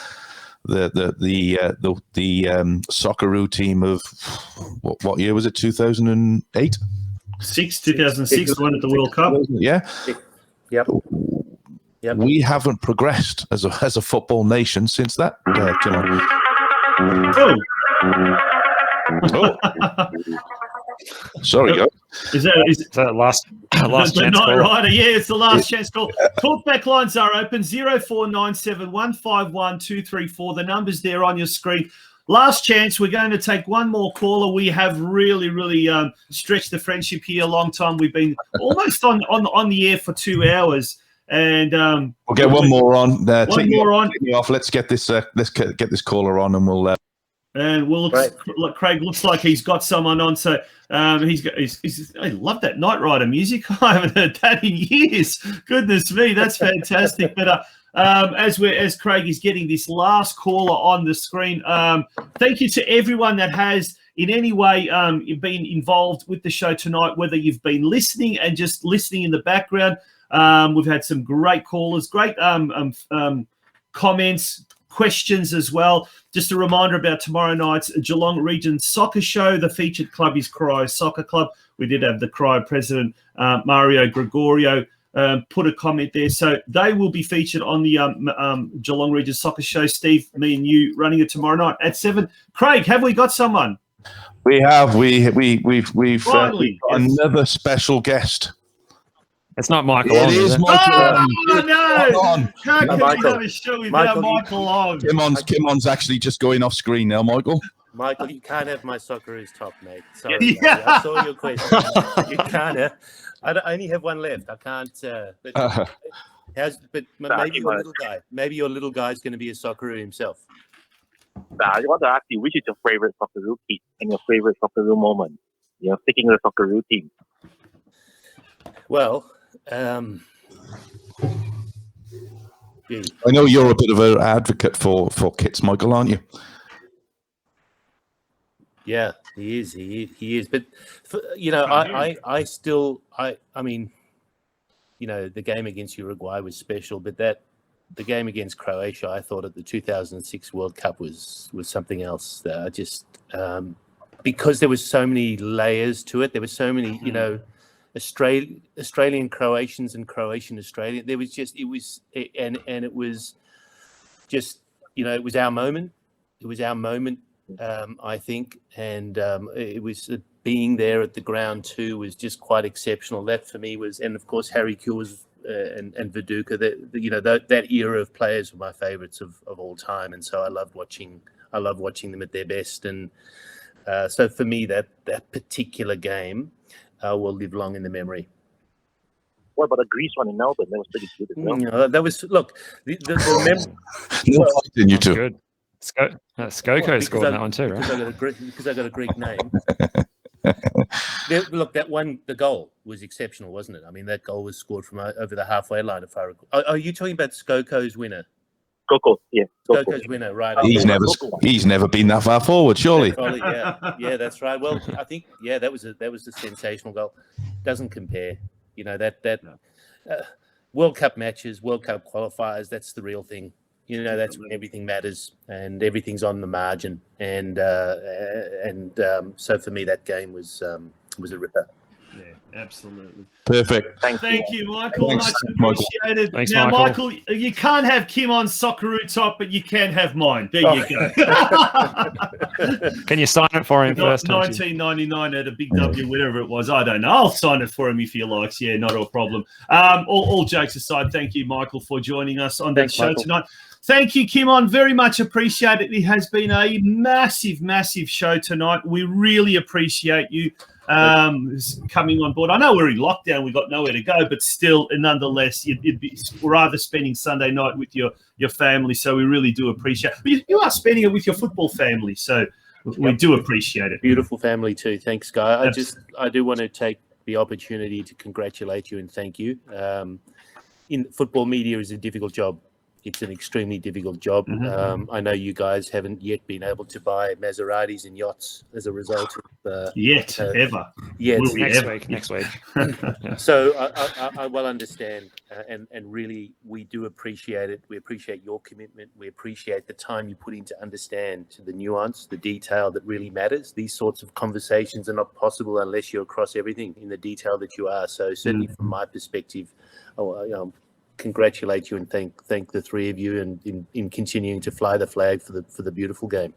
Socceroo team of what year was it? 2008? 2006 won at the World Cup. Yeah. Yep. We haven't progressed as a football nation since that. Sorry, guys. Is that last chance call? Right, it's the last chance call. Talkback lines are open, 0497 151 234. The number's there on your screen. Last chance. We're going to take one more caller. We have really, really stretched the friendship here a long time. We've been almost on the air for 2 hours. And we'll get one more on. One more on. Take me off. Let's get this caller on, and we'll. And Craig looks like he's got someone on. So he's I love that Knight Rider music. I haven't heard that in years. Goodness me, that's fantastic. But as Craig is getting this last caller on the screen, thank you to everyone that has in any way been involved with the show tonight, whether you've been listening and just listening in the background. We've had some great callers, great comments, questions as well. Just a reminder about tomorrow night's Geelong Region Soccer Show. The featured club is Cryo Soccer Club. We did have the Cryo president, Mario Gregorio, put a comment there. So they will be featured on the Geelong Region Soccer Show. Steve, me and you running it tomorrow night at 7. Craig, have we got someone? We have. We've Finally, got yes. another special guest. It's not Michael It Long, is is it? Michael Oh, Long. no! On. How can Michael. we have a show without Michael, Michael Long? Kimon's actually just going off screen now, Michael. Michael, you can't have my Socceroo's top, mate. Sorry, Yeah. buddy. I saw your question. You can't have. I only have one left. I can't. But maybe your little guy. Maybe your little guy's going to be a Socceroo himself. I want to ask you, which is your favorite Socceroo kid and your favorite Socceroo moment? Sticking with the Socceroo team. Well, I know you're a bit of an advocate for kits, Michael, aren't you? yeah, he is. He is. But I mean, the game against Uruguay was special, but the game against Croatia, I thought at the 2006 World Cup was something else. Because there was so many layers to it. There were so many, Australian Croatians and Croatian Australian. It was just it was our moment. It was our moment, I think, and it was being there at the ground too was just quite exceptional. That for me was, and of course Harry Kewell and Viduka. That era of players were my favourites of all time, and so I loved watching them at their best. And so for me, that particular game will live long in the memory. What about the Greece one in Melbourne? That was pretty good as well. That was the No fight in you two. Good. Skoko scored that one too, right? Because I got a Greek name. Look, the goal was exceptional, wasn't it? I mean, that goal was scored from over the halfway line. If I recall. Are you talking about Skoko's winner? Skoko, yeah. Skoko's winner, right? He's never been that far forward, surely. Yeah, that's right. Well, I think that was a sensational goal. Doesn't compare. World Cup matches, World Cup qualifiers. That's the real thing. That's when everything matters and everything's on the margin. And so for me, that game was a ripper. Yeah, absolutely. Perfect. Thank you, Michael. Thanks, Much appreciated. Thanks, now, Michael. you can't have Kimon's Socceroo top, but you can have mine. There you go. Can you sign it for him first? 1999 at a Big W, whatever it was. I don't know. I'll sign it for him if he likes. Yeah, not a problem. All jokes aside, thank you, Michael, for joining us on that show tonight. Thank you, Kimon. Very much appreciate it. It has been a massive, massive show tonight. We really appreciate you coming on board. I know we're in lockdown. We've got nowhere to go, but still, nonetheless, it'd be rather spending Sunday night with your family. So we really do appreciate it. You are spending it with your football family. So we do appreciate it. Beautiful family too. Thanks, Guy. I do want to take the opportunity to congratulate you and thank you. In football media is a difficult job. It's an extremely difficult job. I know you guys haven't yet been able to buy Maseratis and yachts as a result of ever. Next week. So I well understand, and really we do appreciate it. We appreciate your commitment. We appreciate the time you put in to understand the nuance, the detail that really matters. These sorts of conversations are not possible unless you're across everything in the detail that you are. So certainly from my perspective, congratulate you and thank the three of you in continuing to fly the flag for the beautiful game.